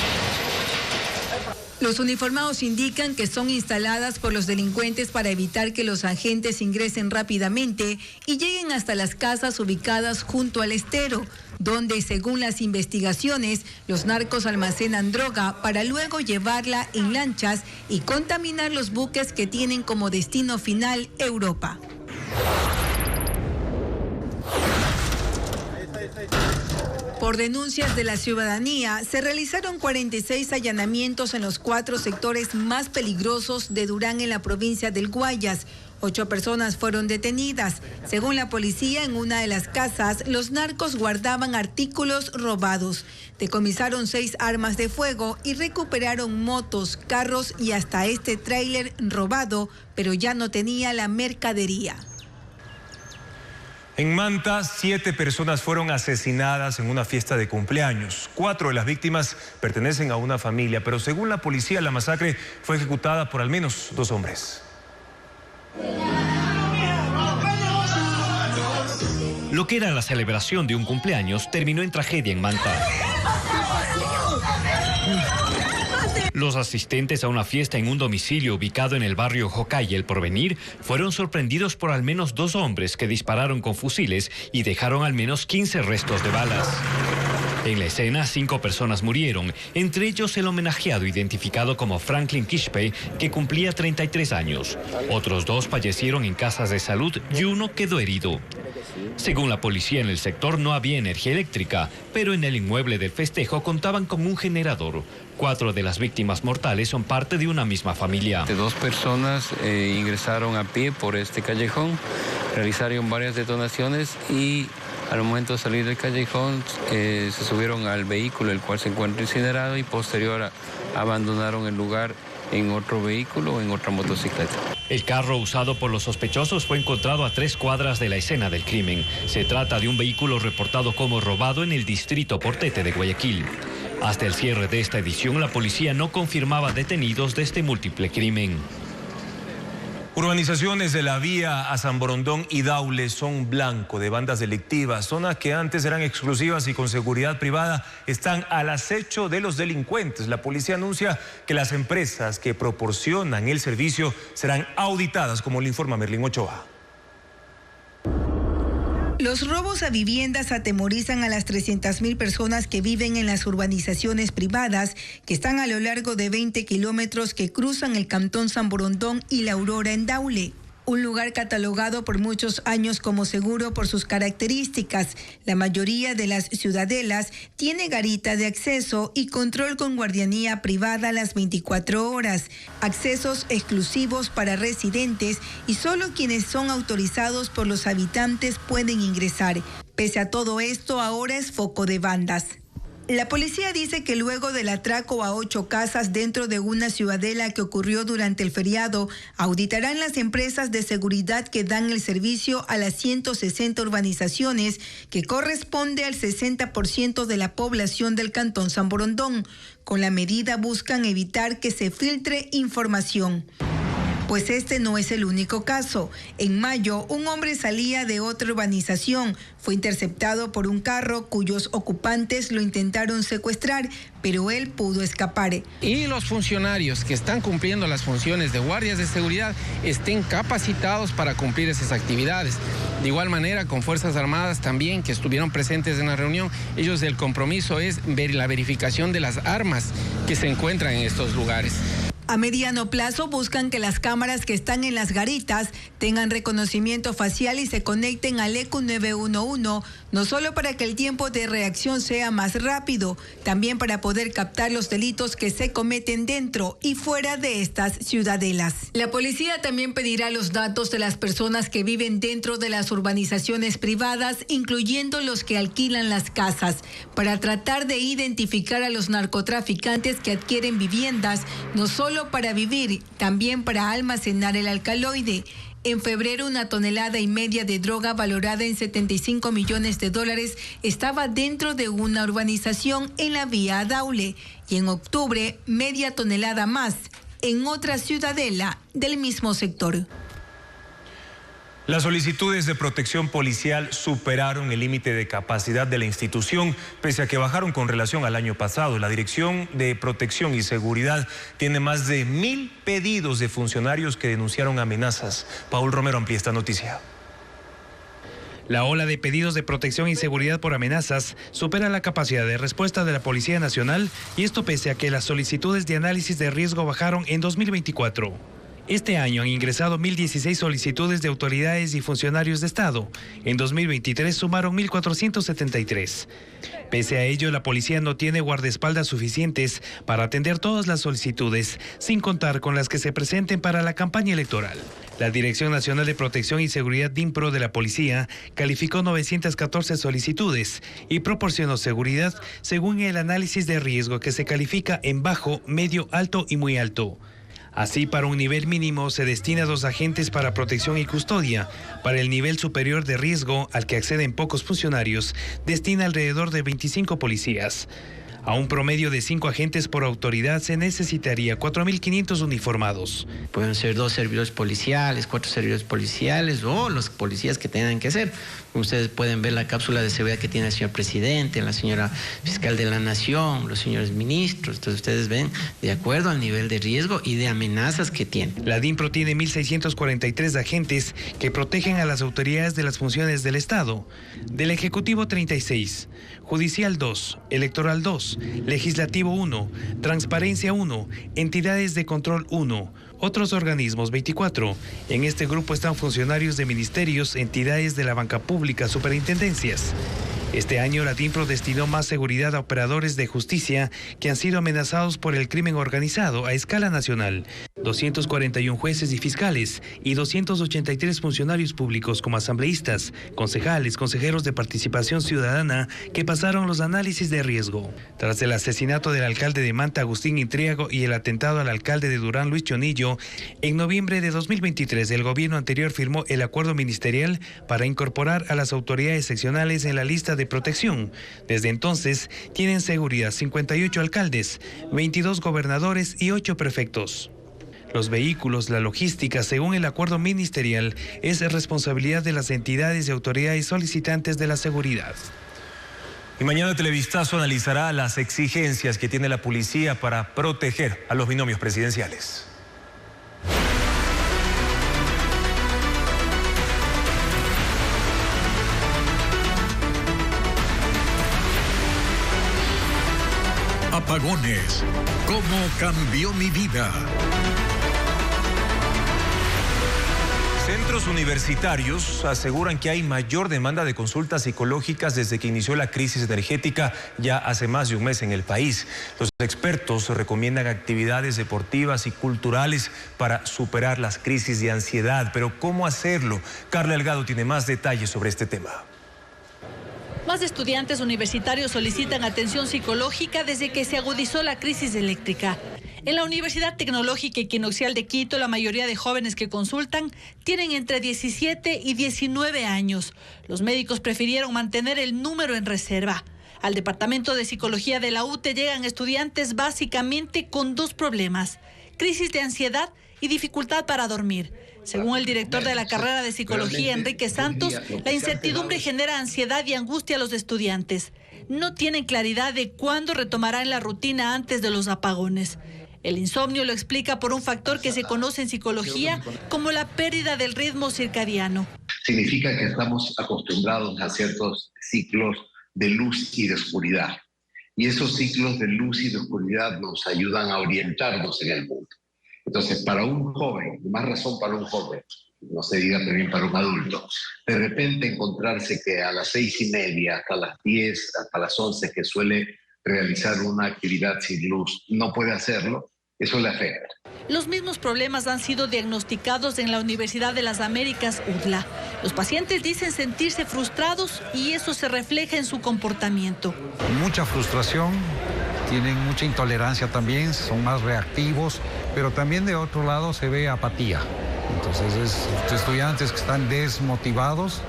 Los uniformados indican que son instaladas por los delincuentes para evitar que los agentes ingresen rápidamente y lleguen hasta las casas ubicadas junto al estero, donde, según las investigaciones, los narcos almacenan droga para luego llevarla en lanchas y contaminar los buques que tienen como destino final Europa. Por denuncias de la ciudadanía, se realizaron 46 allanamientos en los 4 sectores más peligrosos de Durán en la provincia del Guayas. 8 personas fueron detenidas. Según la policía, en una de las casas, los narcos guardaban artículos robados. Decomisaron 6 armas de fuego y recuperaron motos, carros y hasta este tráiler robado, pero ya no tenía la mercadería.
En Manta, 7 personas fueron asesinadas en una fiesta de cumpleaños. 4 de las víctimas pertenecen a una familia, pero según la policía, la masacre fue ejecutada por al menos 2 hombres.
Lo que era la celebración de un cumpleaños terminó en tragedia en Manta. Los asistentes a una fiesta en un domicilio ubicado en el barrio Jocay, El Porvenir, fueron sorprendidos por al menos 2 hombres que dispararon con fusiles y dejaron al menos 15 restos de balas. En la escena, 5 personas murieron, entre ellos el homenajeado identificado como Franklin Quispe, que cumplía 33 años. Otros 2 fallecieron en casas de salud y 1 quedó herido. Según la policía, en el sector no había energía eléctrica, pero en el inmueble del festejo contaban con un generador. 4 de las víctimas mortales son parte de una misma familia.
2 personas ingresaron a pie por este callejón, realizaron varias detonaciones y al momento de salir del callejón se subieron al vehículo, el cual se encuentra incinerado, y posterior abandonaron el lugar en otro vehículo, en otra motocicleta.
El carro usado por los sospechosos fue encontrado a 3 cuadras de la escena del crimen. Se trata de un vehículo reportado como robado en el distrito Portete de Guayaquil. Hasta el cierre de esta edición, la policía no confirmaba detenidos de este múltiple crimen.
Urbanizaciones de la vía a San Borondón y Daule son blanco de bandas delictivas. Zonas que antes eran exclusivas y con seguridad privada están al acecho de los delincuentes. La policía anuncia que las empresas que proporcionan el servicio serán auditadas, como lo informa Merlín Ochoa.
Los robos a viviendas atemorizan a las 300.000 personas que viven en las urbanizaciones privadas que están a lo largo de 20 kilómetros que cruzan el cantón San Borondón y La Aurora en Daule. Un lugar catalogado por muchos años como seguro por sus características. La mayoría de las ciudadelas tiene garita de acceso y control con guardianía privada las 24 horas. Accesos exclusivos para residentes y solo quienes son autorizados por los habitantes pueden ingresar. Pese a todo esto, ahora es foco de bandas. La policía dice que luego del atraco a 8 casas dentro de una ciudadela que ocurrió durante el feriado, auditarán las empresas de seguridad que dan el servicio a las 160 urbanizaciones, que corresponde al 60% de la población del cantón San Borondón. Con la medida buscan evitar que se filtre información. Pues este no es el único caso. En mayo, un hombre salía de otra urbanización. Fue interceptado por un carro cuyos ocupantes lo intentaron secuestrar, pero él pudo escapar.
Y los funcionarios que están cumpliendo las funciones de guardias de seguridad estén capacitados para cumplir esas actividades. De igual manera, con Fuerzas Armadas también, que estuvieron presentes en la reunión, ellos, el compromiso es ver la verificación de las armas que se encuentran en estos lugares.
A mediano plazo buscan que las cámaras que están en las garitas tengan reconocimiento facial y se conecten al ECU 911, no solo para que el tiempo de reacción sea más rápido, también para poder captar los delitos que se cometen dentro y fuera de estas ciudadelas. La policía también pedirá los datos de las personas que viven dentro de las urbanizaciones privadas, incluyendo los que alquilan las casas, para tratar de identificar a los narcotraficantes que adquieren viviendas, no solo para vivir, también para almacenar el alcaloide. En febrero, 1,5 toneladas de droga valorada en $75 millones estaba dentro de una urbanización en la vía Daule, y en octubre, 0,5 toneladas más en otra ciudadela del mismo sector.
Las solicitudes de protección policial superaron el límite de capacidad de la institución, pese a que bajaron con relación al año pasado. La Dirección de Protección y Seguridad tiene más de 1000 pedidos de funcionarios que denunciaron amenazas. Paul Romero amplía esta noticia.
La ola de pedidos de protección y seguridad por amenazas supera la capacidad de respuesta de la Policía Nacional, y esto pese a que las solicitudes de análisis de riesgo bajaron en 2024. Este año han ingresado 1016 solicitudes de autoridades y funcionarios de Estado. En 2023 sumaron 1473. Pese a ello, la policía no tiene guardaespaldas suficientes para atender todas las solicitudes, sin contar con las que se presenten para la campaña electoral. La Dirección Nacional de Protección y Seguridad DINPRO de la policía calificó 914 solicitudes y proporcionó seguridad según el análisis de riesgo, que se califica en bajo, medio, alto y muy alto. Así, para un nivel mínimo se destina 2 agentes para protección y custodia. Para el nivel superior de riesgo, al que acceden pocos funcionarios, destina alrededor de 25 policías. A un promedio de 5 agentes por autoridad se necesitaría 4.500 uniformados.
Pueden ser 2 servidores policiales, 4 servidores policiales o los policías que tengan que ser. Ustedes pueden ver la cápsula de seguridad que tiene el señor presidente, la señora fiscal de la nación, los señores ministros. Entonces ustedes ven de acuerdo al nivel de riesgo y de amenazas que tiene.
La DINPRO tiene 1.643 agentes que protegen a las autoridades de las funciones del Estado. Del Ejecutivo 36, Judicial 2, Electoral 2, Legislativo 1, Transparencia 1, Entidades de Control 1, otros organismos 24. En este grupo están funcionarios de ministerios, entidades de la banca pública, superintendencias. Este año la DINPRO destinó más seguridad a operadores de justicia que han sido amenazados por el crimen organizado a escala nacional. 241 jueces y fiscales y 283 funcionarios públicos como asambleístas, concejales, consejeros de participación ciudadana que pasaron los análisis de riesgo. Tras el asesinato del alcalde de Manta, Agustín Intriago, y el atentado al alcalde de Durán, Luis Chonillo, en noviembre de 2023 el gobierno anterior firmó el acuerdo ministerial para incorporar a las autoridades seccionales en la lista de protección. Desde entonces tienen seguridad 58 alcaldes, 22 gobernadores y 8 prefectos. Los vehículos, la logística, según el acuerdo ministerial, es responsabilidad de las entidades y autoridades solicitantes de la seguridad.
Y mañana Televistazo analizará las exigencias que tiene la policía para proteger a los binomios presidenciales.
Apagones. ¿Cómo cambió mi vida?
Centros universitarios aseguran que hay mayor demanda de consultas psicológicas desde que inició la crisis energética ya hace más de un mes en el país. Los expertos recomiendan actividades deportivas y culturales para superar las crisis de ansiedad. Pero ¿cómo hacerlo? Carla Delgado tiene más detalles sobre este tema.
Más estudiantes universitarios solicitan atención psicológica desde que se agudizó la crisis eléctrica. En la Universidad Tecnológica Equinoccial de Quito, la mayoría de jóvenes que consultan tienen entre 17 y 19 años. Los médicos prefirieron mantener el número en reserva. Al Departamento de Psicología de la UTE llegan estudiantes básicamente con 2 problemas: crisis de ansiedad y dificultad para dormir. Según el director de la carrera de psicología, Enrique Santos, la incertidumbre genera ansiedad y angustia a los estudiantes. No tienen claridad de cuándo retomarán la rutina antes de los apagones. El insomnio lo explica por un factor que se conoce en psicología como la pérdida del ritmo circadiano.
Significa que estamos acostumbrados a ciertos ciclos de luz y de oscuridad. Y esos ciclos de luz y de oscuridad nos ayudan a orientarnos en el mundo. Entonces, para un joven, más razón para un joven, no se diga también para un adulto, de repente encontrarse que a las 6:30, hasta las 10, hasta las 11, que suele realizar una actividad sin luz, no puede hacerlo, eso le afecta.
Los mismos problemas han sido diagnosticados en la Universidad de las Américas, UDLA. Los pacientes dicen sentirse frustrados y eso se refleja en su comportamiento.
Mucha frustración, tienen mucha intolerancia también, son más reactivos, pero también de otro lado se ve apatía. Entonces estudiantes que están desmotivados.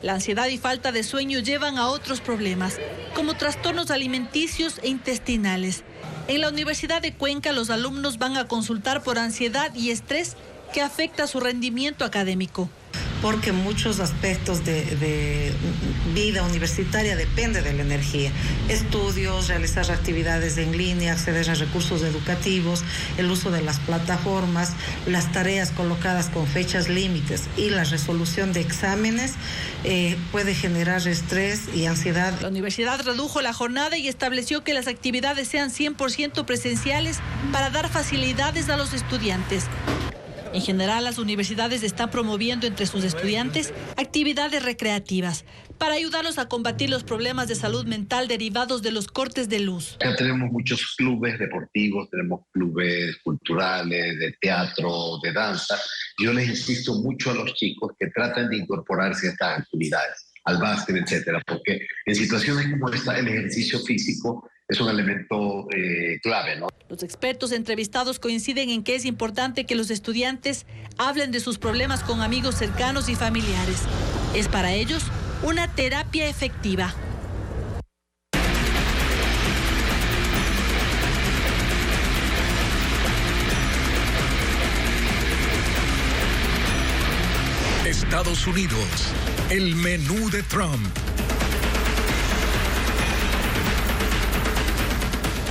La ansiedad y falta de sueño llevan a otros problemas, como trastornos alimenticios e intestinales. En la Universidad de Cuenca, los alumnos van a consultar por ansiedad y estrés que afecta su rendimiento académico.
porque muchos aspectos de vida universitaria dependen de la energía. Estudios, realizar actividades en línea, acceder a recursos educativos, el uso de las plataformas, las tareas colocadas con fechas límites y la resolución de exámenes puede generar estrés y ansiedad.
La universidad redujo la jornada y estableció que las actividades sean 100% presenciales para dar facilidades a los estudiantes. En general, las universidades están promoviendo entre sus estudiantes actividades recreativas para ayudarlos a combatir los problemas de salud mental derivados de los cortes de luz.
Ya tenemos muchos clubes deportivos, tenemos clubes culturales, de teatro, de danza. Yo les insisto mucho a los chicos que traten de incorporarse a estas actividades, al básquet, etcétera, porque en situaciones como esta el ejercicio físico es un elemento clave, ¿no?
Los expertos entrevistados coinciden en que es importante que los estudiantes hablen de sus problemas con amigos cercanos y familiares. Es para ellos una terapia efectiva.
Estados Unidos, el menú de Trump.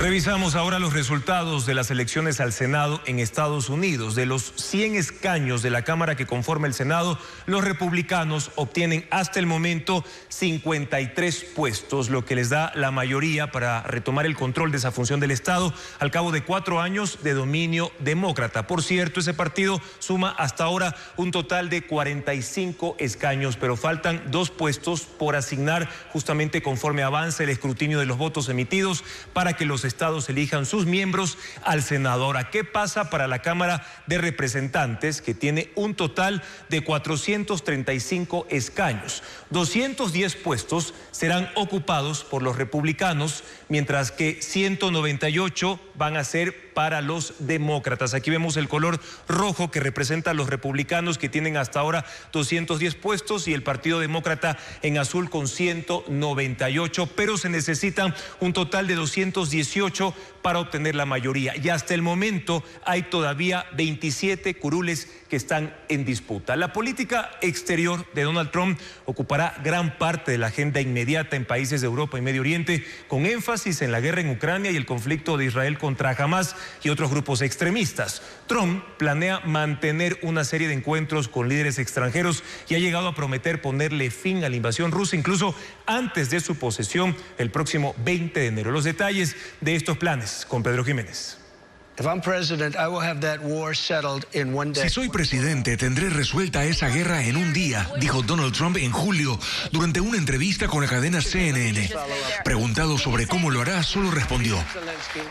Revisamos ahora los resultados de las elecciones al Senado en Estados Unidos. De los 100 escaños de la Cámara que conforma el Senado, los republicanos obtienen hasta el momento 53 puestos, lo que les da la mayoría para retomar el control de esa función del Estado al cabo de 4 años de dominio demócrata. Por cierto, ese partido suma hasta ahora un total de 45 escaños, pero faltan 2 puestos por asignar justamente conforme avance el escrutinio de los votos emitidos para que los estados elijan sus miembros al Senado. Ahora, ¿qué pasa para la Cámara de Representantes, que tiene un total de 435 escaños? 210 puestos serán ocupados por los republicanos, mientras que 198 van a ser para los demócratas. Aquí vemos el color rojo que representa a los republicanos, que tienen hasta ahora 210 puestos, y el Partido Demócrata en azul con 198, pero se necesitan un total de 218 para obtener la mayoría. Y hasta el momento hay todavía 27 curules que están en disputa. La política exterior de Donald Trump ocupará gran parte de la agenda inmediata en países de Europa y Medio Oriente, con énfasis en la guerra en Ucrania y el conflicto de Israel contra Hamas y otros grupos extremistas. Trump planea mantener una serie de encuentros con líderes extranjeros y ha llegado a prometer ponerle fin a la invasión rusa, incluso antes de su posesión el próximo 20 de enero. Los detalles de estos planes con Pedro Jiménez.
Si soy presidente, tendré resuelta esa guerra en un día, dijo Donald Trump en julio durante una entrevista con la cadena CNN. Preguntado sobre cómo lo hará, solo respondió: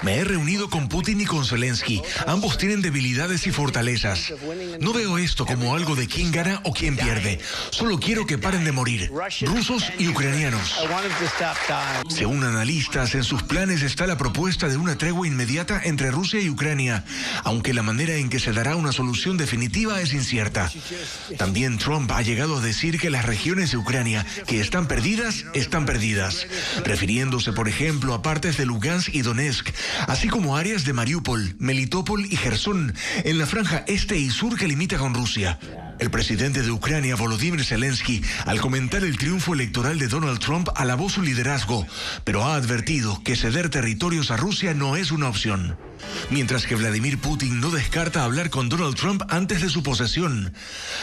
me he reunido con Putin y con Zelensky. Ambos tienen debilidades y fortalezas. No veo esto como algo de quién gana o quién pierde. Solo quiero que paren de morir, rusos y ucranianos. Según analistas, en sus planes está la propuesta de una tregua inmediata entre Rusia y Ucrania, aunque la manera en que se dará una solución definitiva es incierta. También Trump ha llegado a decir que las regiones de Ucrania que están perdidas, refiriéndose, por ejemplo, a partes de Lugansk y Donetsk, así como áreas de Mariupol, Melitopol y Gerson, en la franja este y sur que limita con Rusia. El presidente de Ucrania, Volodymyr Zelensky, al comentar el triunfo electoral de Donald Trump, alabó su liderazgo, pero ha advertido que ceder territorios a Rusia no es una opción. Mientras que Vladimir Putin no descarta hablar con Donald Trump antes de su posesión.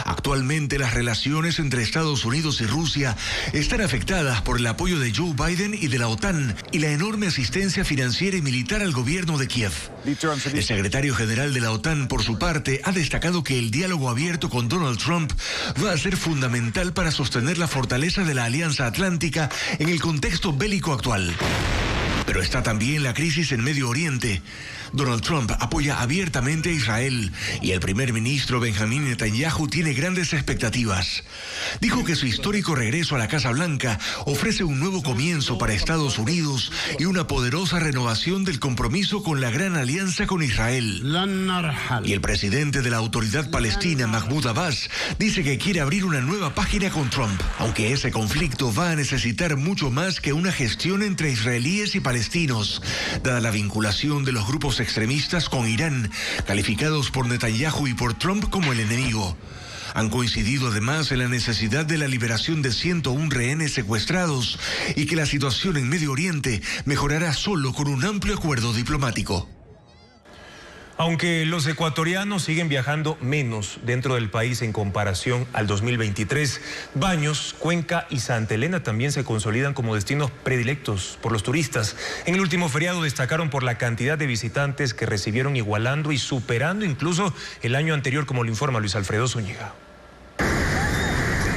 Actualmente las relaciones entre Estados Unidos y Rusia están afectadas por el apoyo de Joe Biden y de la OTAN y la enorme asistencia financiera y militar al gobierno de Kiev. El secretario general de la OTAN, por su parte, ha destacado que el diálogo abierto con Donald Trump va a ser fundamental para sostener la fortaleza de la Alianza Atlántica en el contexto bélico actual. Pero está también la crisis en Medio Oriente. Donald Trump apoya abiertamente a Israel y el primer ministro Benjamin Netanyahu tiene grandes expectativas. Dijo que su histórico regreso a la Casa Blanca ofrece un nuevo comienzo para Estados Unidos y una poderosa renovación del compromiso con la gran alianza con Israel. Y el presidente de la Autoridad Palestina, Mahmoud Abbas, dice que quiere abrir una nueva página con Trump, aunque ese conflicto va a necesitar mucho más que una gestión entre israelíes y palestinos, dada la vinculación de los grupos extremistas con Irán, calificados por Netanyahu y por Trump como el enemigo. Han coincidido además en la necesidad de la liberación de 101 rehenes secuestrados y que la situación en Medio Oriente mejorará solo con un amplio acuerdo diplomático.
Aunque los ecuatorianos siguen viajando menos dentro del país en comparación al 2023, Baños, Cuenca y Santa Elena también se consolidan como destinos predilectos por los turistas. En el último feriado destacaron por la cantidad de visitantes que recibieron, igualando y superando incluso el año anterior, como lo informa Luis Alfredo Zúñiga.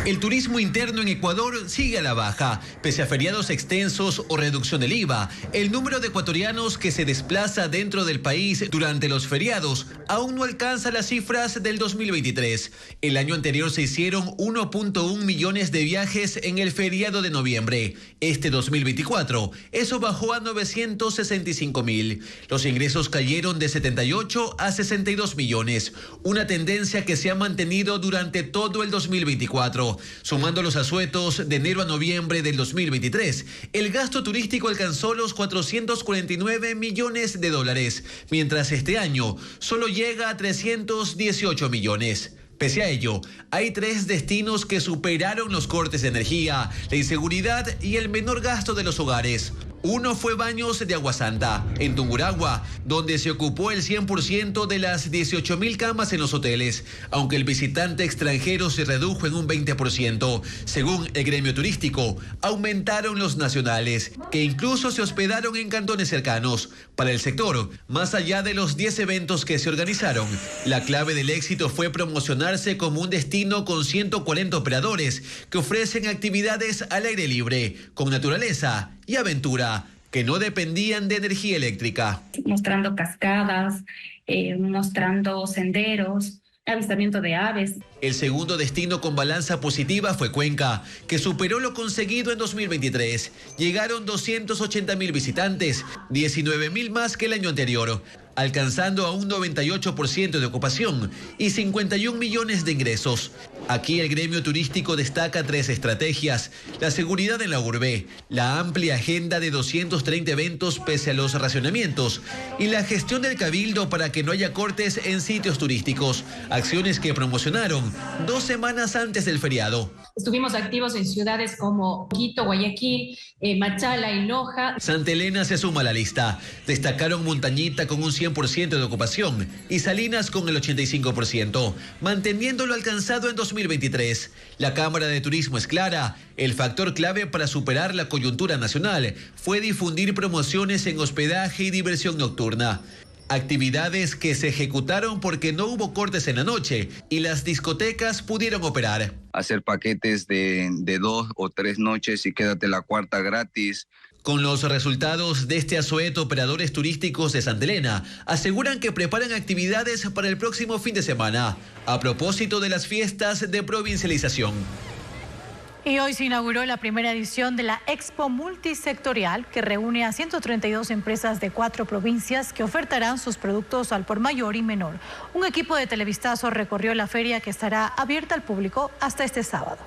El turismo interno en Ecuador sigue a la baja. Pese a feriados extensos o reducción del IVA, el número de ecuatorianos que se desplaza dentro del país durante los feriados aún no alcanza las cifras del 2023. El año anterior se hicieron 1.1 millones de viajes en el feriado de noviembre. Este 2024, eso bajó a 965.000. Los ingresos cayeron de 78 a 62 millones, una tendencia que se ha mantenido durante todo el 2024. Sumando los asuetos de enero a noviembre del 2023, el gasto turístico alcanzó los 449 millones de dólares, mientras este año solo llega a 318 millones. Pese a ello, hay 3 destinos que superaron los cortes de energía, la inseguridad y el menor gasto de los hogares. Uno fue Baños de Agua Santa, en Tungurahua, donde se ocupó el 100% de las 18.000 camas en los hoteles, aunque el visitante extranjero se redujo en un 20%. Según el gremio turístico, aumentaron los nacionales, que incluso se hospedaron en cantones cercanos. Para el sector, más allá de los 10 eventos que se organizaron, la clave del éxito fue promocionarse como un destino con 140 operadores que ofrecen actividades al aire libre, con naturaleza y aventura, que no dependían de energía eléctrica.
Mostrando cascadas, mostrando senderos, avistamiento de aves.
El segundo destino con balanza positiva fue Cuenca, que superó lo conseguido en 2023. Llegaron 280.000 visitantes, 19.000 más que el año anterior, alcanzando a un 98% de ocupación y 51 millones de ingresos. Aquí el gremio turístico destaca 3 estrategias: la seguridad en la urbe, la amplia agenda de 230 eventos pese a los racionamientos y la gestión del cabildo para que no haya cortes en sitios turísticos, acciones que promocionaron 2 semanas antes del feriado.
Estuvimos activos en ciudades como Quito, Guayaquil, Machala y Loja.
Santa Elena se suma a la lista. Destacaron Montañita con un 100% de ocupación y Salinas con el 85%, manteniendo lo alcanzado en 2023. La Cámara de Turismo es clara: el factor clave para superar la coyuntura nacional fue difundir promociones en hospedaje y diversión nocturna. Actividades que se ejecutaron porque no hubo cortes en la noche y las discotecas pudieron operar.
Hacer paquetes de 2 o 3 noches y quédate la cuarta gratis.
Con los resultados de este asueto, operadores turísticos de Santa Elena aseguran que preparan actividades para el próximo fin de semana, a propósito de las fiestas de provincialización.
Y hoy se inauguró la primera edición de la Expo Multisectorial, que reúne a 132 empresas de 4 provincias que ofertarán sus productos al por mayor y menor. Un equipo de Televistazo recorrió la feria, que estará abierta al público hasta este sábado.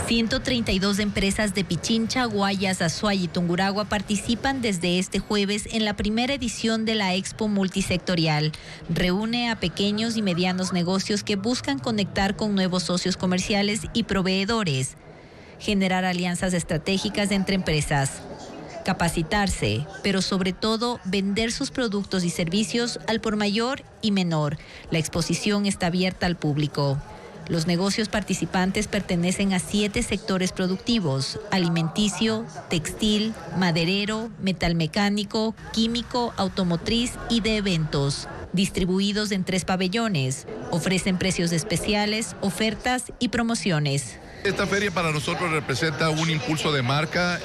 132 empresas de Pichincha, Guayas, Azuay y Tungurahua participan desde este jueves en la primera edición de la Expo Multisectorial. Reúne a pequeños y medianos negocios que buscan conectar con nuevos socios comerciales y proveedores, generar alianzas estratégicas entre empresas, capacitarse, pero sobre todo vender sus productos y servicios al por mayor y menor. La exposición está abierta al público. Los negocios participantes pertenecen a 7 sectores productivos: alimenticio, textil, maderero, metalmecánico, químico, automotriz y de eventos. Distribuidos en 3 pabellones, ofrecen precios especiales, ofertas y promociones.
Esta feria para nosotros representa un impulso de marca.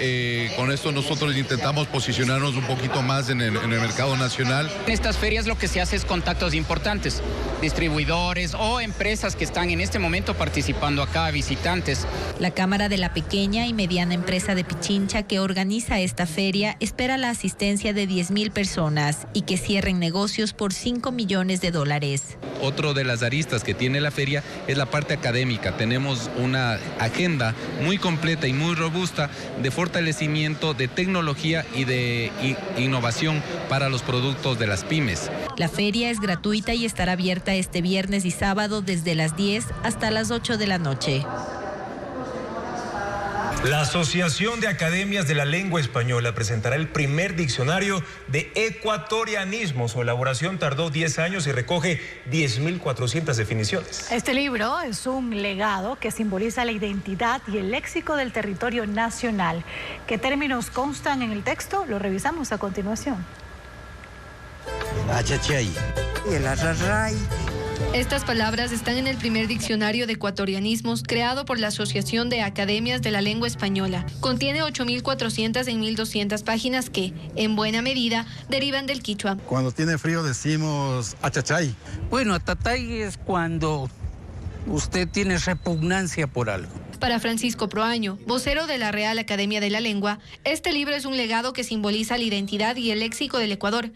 Con esto nosotros intentamos posicionarnos un poquito más en el mercado nacional.
En estas ferias lo que se hace es contactos importantes, distribuidores o empresas que están en este momento participando acá, visitantes.
La Cámara de la Pequeña y Mediana Empresa de Pichincha, que organiza esta feria, espera la asistencia de 10.000 personas y que cierren negocios por $5 millones.
Otro de las aristas que tiene la feria es la parte académica. Tenemos una
agenda muy completa y muy robusta de fortalecimiento de tecnología y de innovación para los productos de las pymes.
La feria es gratuita y estará abierta este viernes y sábado desde las 10 hasta las 8 de la noche.
La Asociación de Academias de la Lengua Española presentará el primer diccionario de ecuatorianismo. Su elaboración tardó 10 años y recoge 10.400 definiciones.
Este libro es un legado que simboliza la identidad y el léxico del territorio nacional. ¿Qué términos constan en el texto? Lo revisamos a continuación.
Achachay. El arrarray.
Estas palabras están en el primer diccionario de ecuatorianismos creado por la Asociación de Academias de la Lengua Española. Contiene 8.400 en 1.200 páginas que, en buena medida, derivan del quichua.
Cuando tiene frío decimos achachay.
Bueno, atatay es cuando usted tiene repugnancia por algo.
Para Francisco Proaño, vocero de la Real Academia de la Lengua, este libro es un legado que simboliza la identidad y el léxico del Ecuador.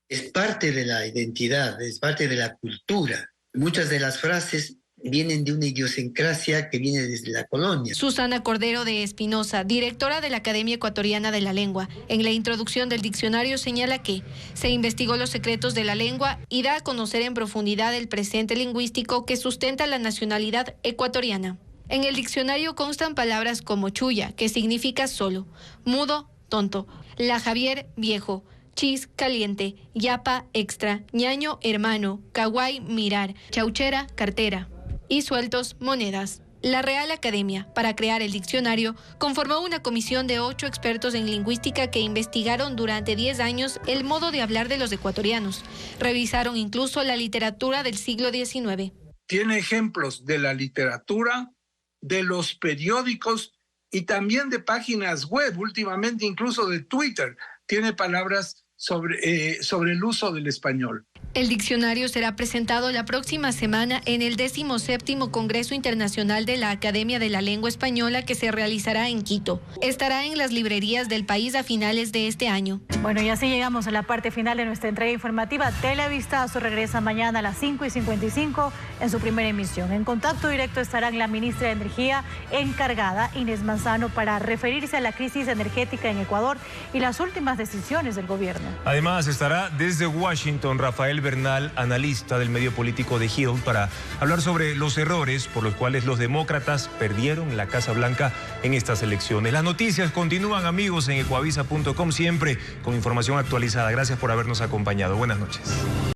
Es parte de la identidad, es parte de la cultura. Muchas de las frases vienen de una idiosincrasia que viene desde la colonia.
Susana Cordero de Espinosa, directora de la Academia Ecuatoriana de la Lengua, en la introducción del diccionario señala que se investigó los secretos de la lengua y da a conocer en profundidad el presente lingüístico que sustenta la nacionalidad ecuatoriana. En el diccionario constan palabras como chuya, que significa solo, mudo, tonto, la Javier, viejo, chis, caliente, yapa, extra, ñaño, hermano, caguay, mirar, chauchera, cartera y sueltos, monedas. La Real Academia, para crear el diccionario, conformó una comisión de 8 expertos en lingüística que investigaron durante 10 años el modo de hablar de los ecuatorianos. Revisaron incluso la literatura del siglo XIX.
Tiene ejemplos de la literatura, de los periódicos y también de páginas web, últimamente incluso de Twitter. Tiene palabras sobre el uso del español.
El diccionario será presentado la próxima semana en el 17º Congreso Internacional de la Academia de la Lengua Española que se realizará en Quito. Estará en las librerías del país a finales de este año.
Bueno, y así llegamos a la parte final de nuestra entrega informativa. Televistazo regresa mañana a las 5:55 en su primera emisión. En contacto directo estarán la ministra de Energía encargada, Inés Manzano, para referirse a la crisis energética en Ecuador y las últimas decisiones del gobierno.
Además, estará desde Washington Rafael Bernal, analista del medio político de Hill, para hablar sobre los errores por los cuales los demócratas perdieron la Casa Blanca en estas elecciones. Las noticias continúan, amigos, en ecuavisa.com, siempre con información actualizada. Gracias por habernos acompañado. Buenas noches.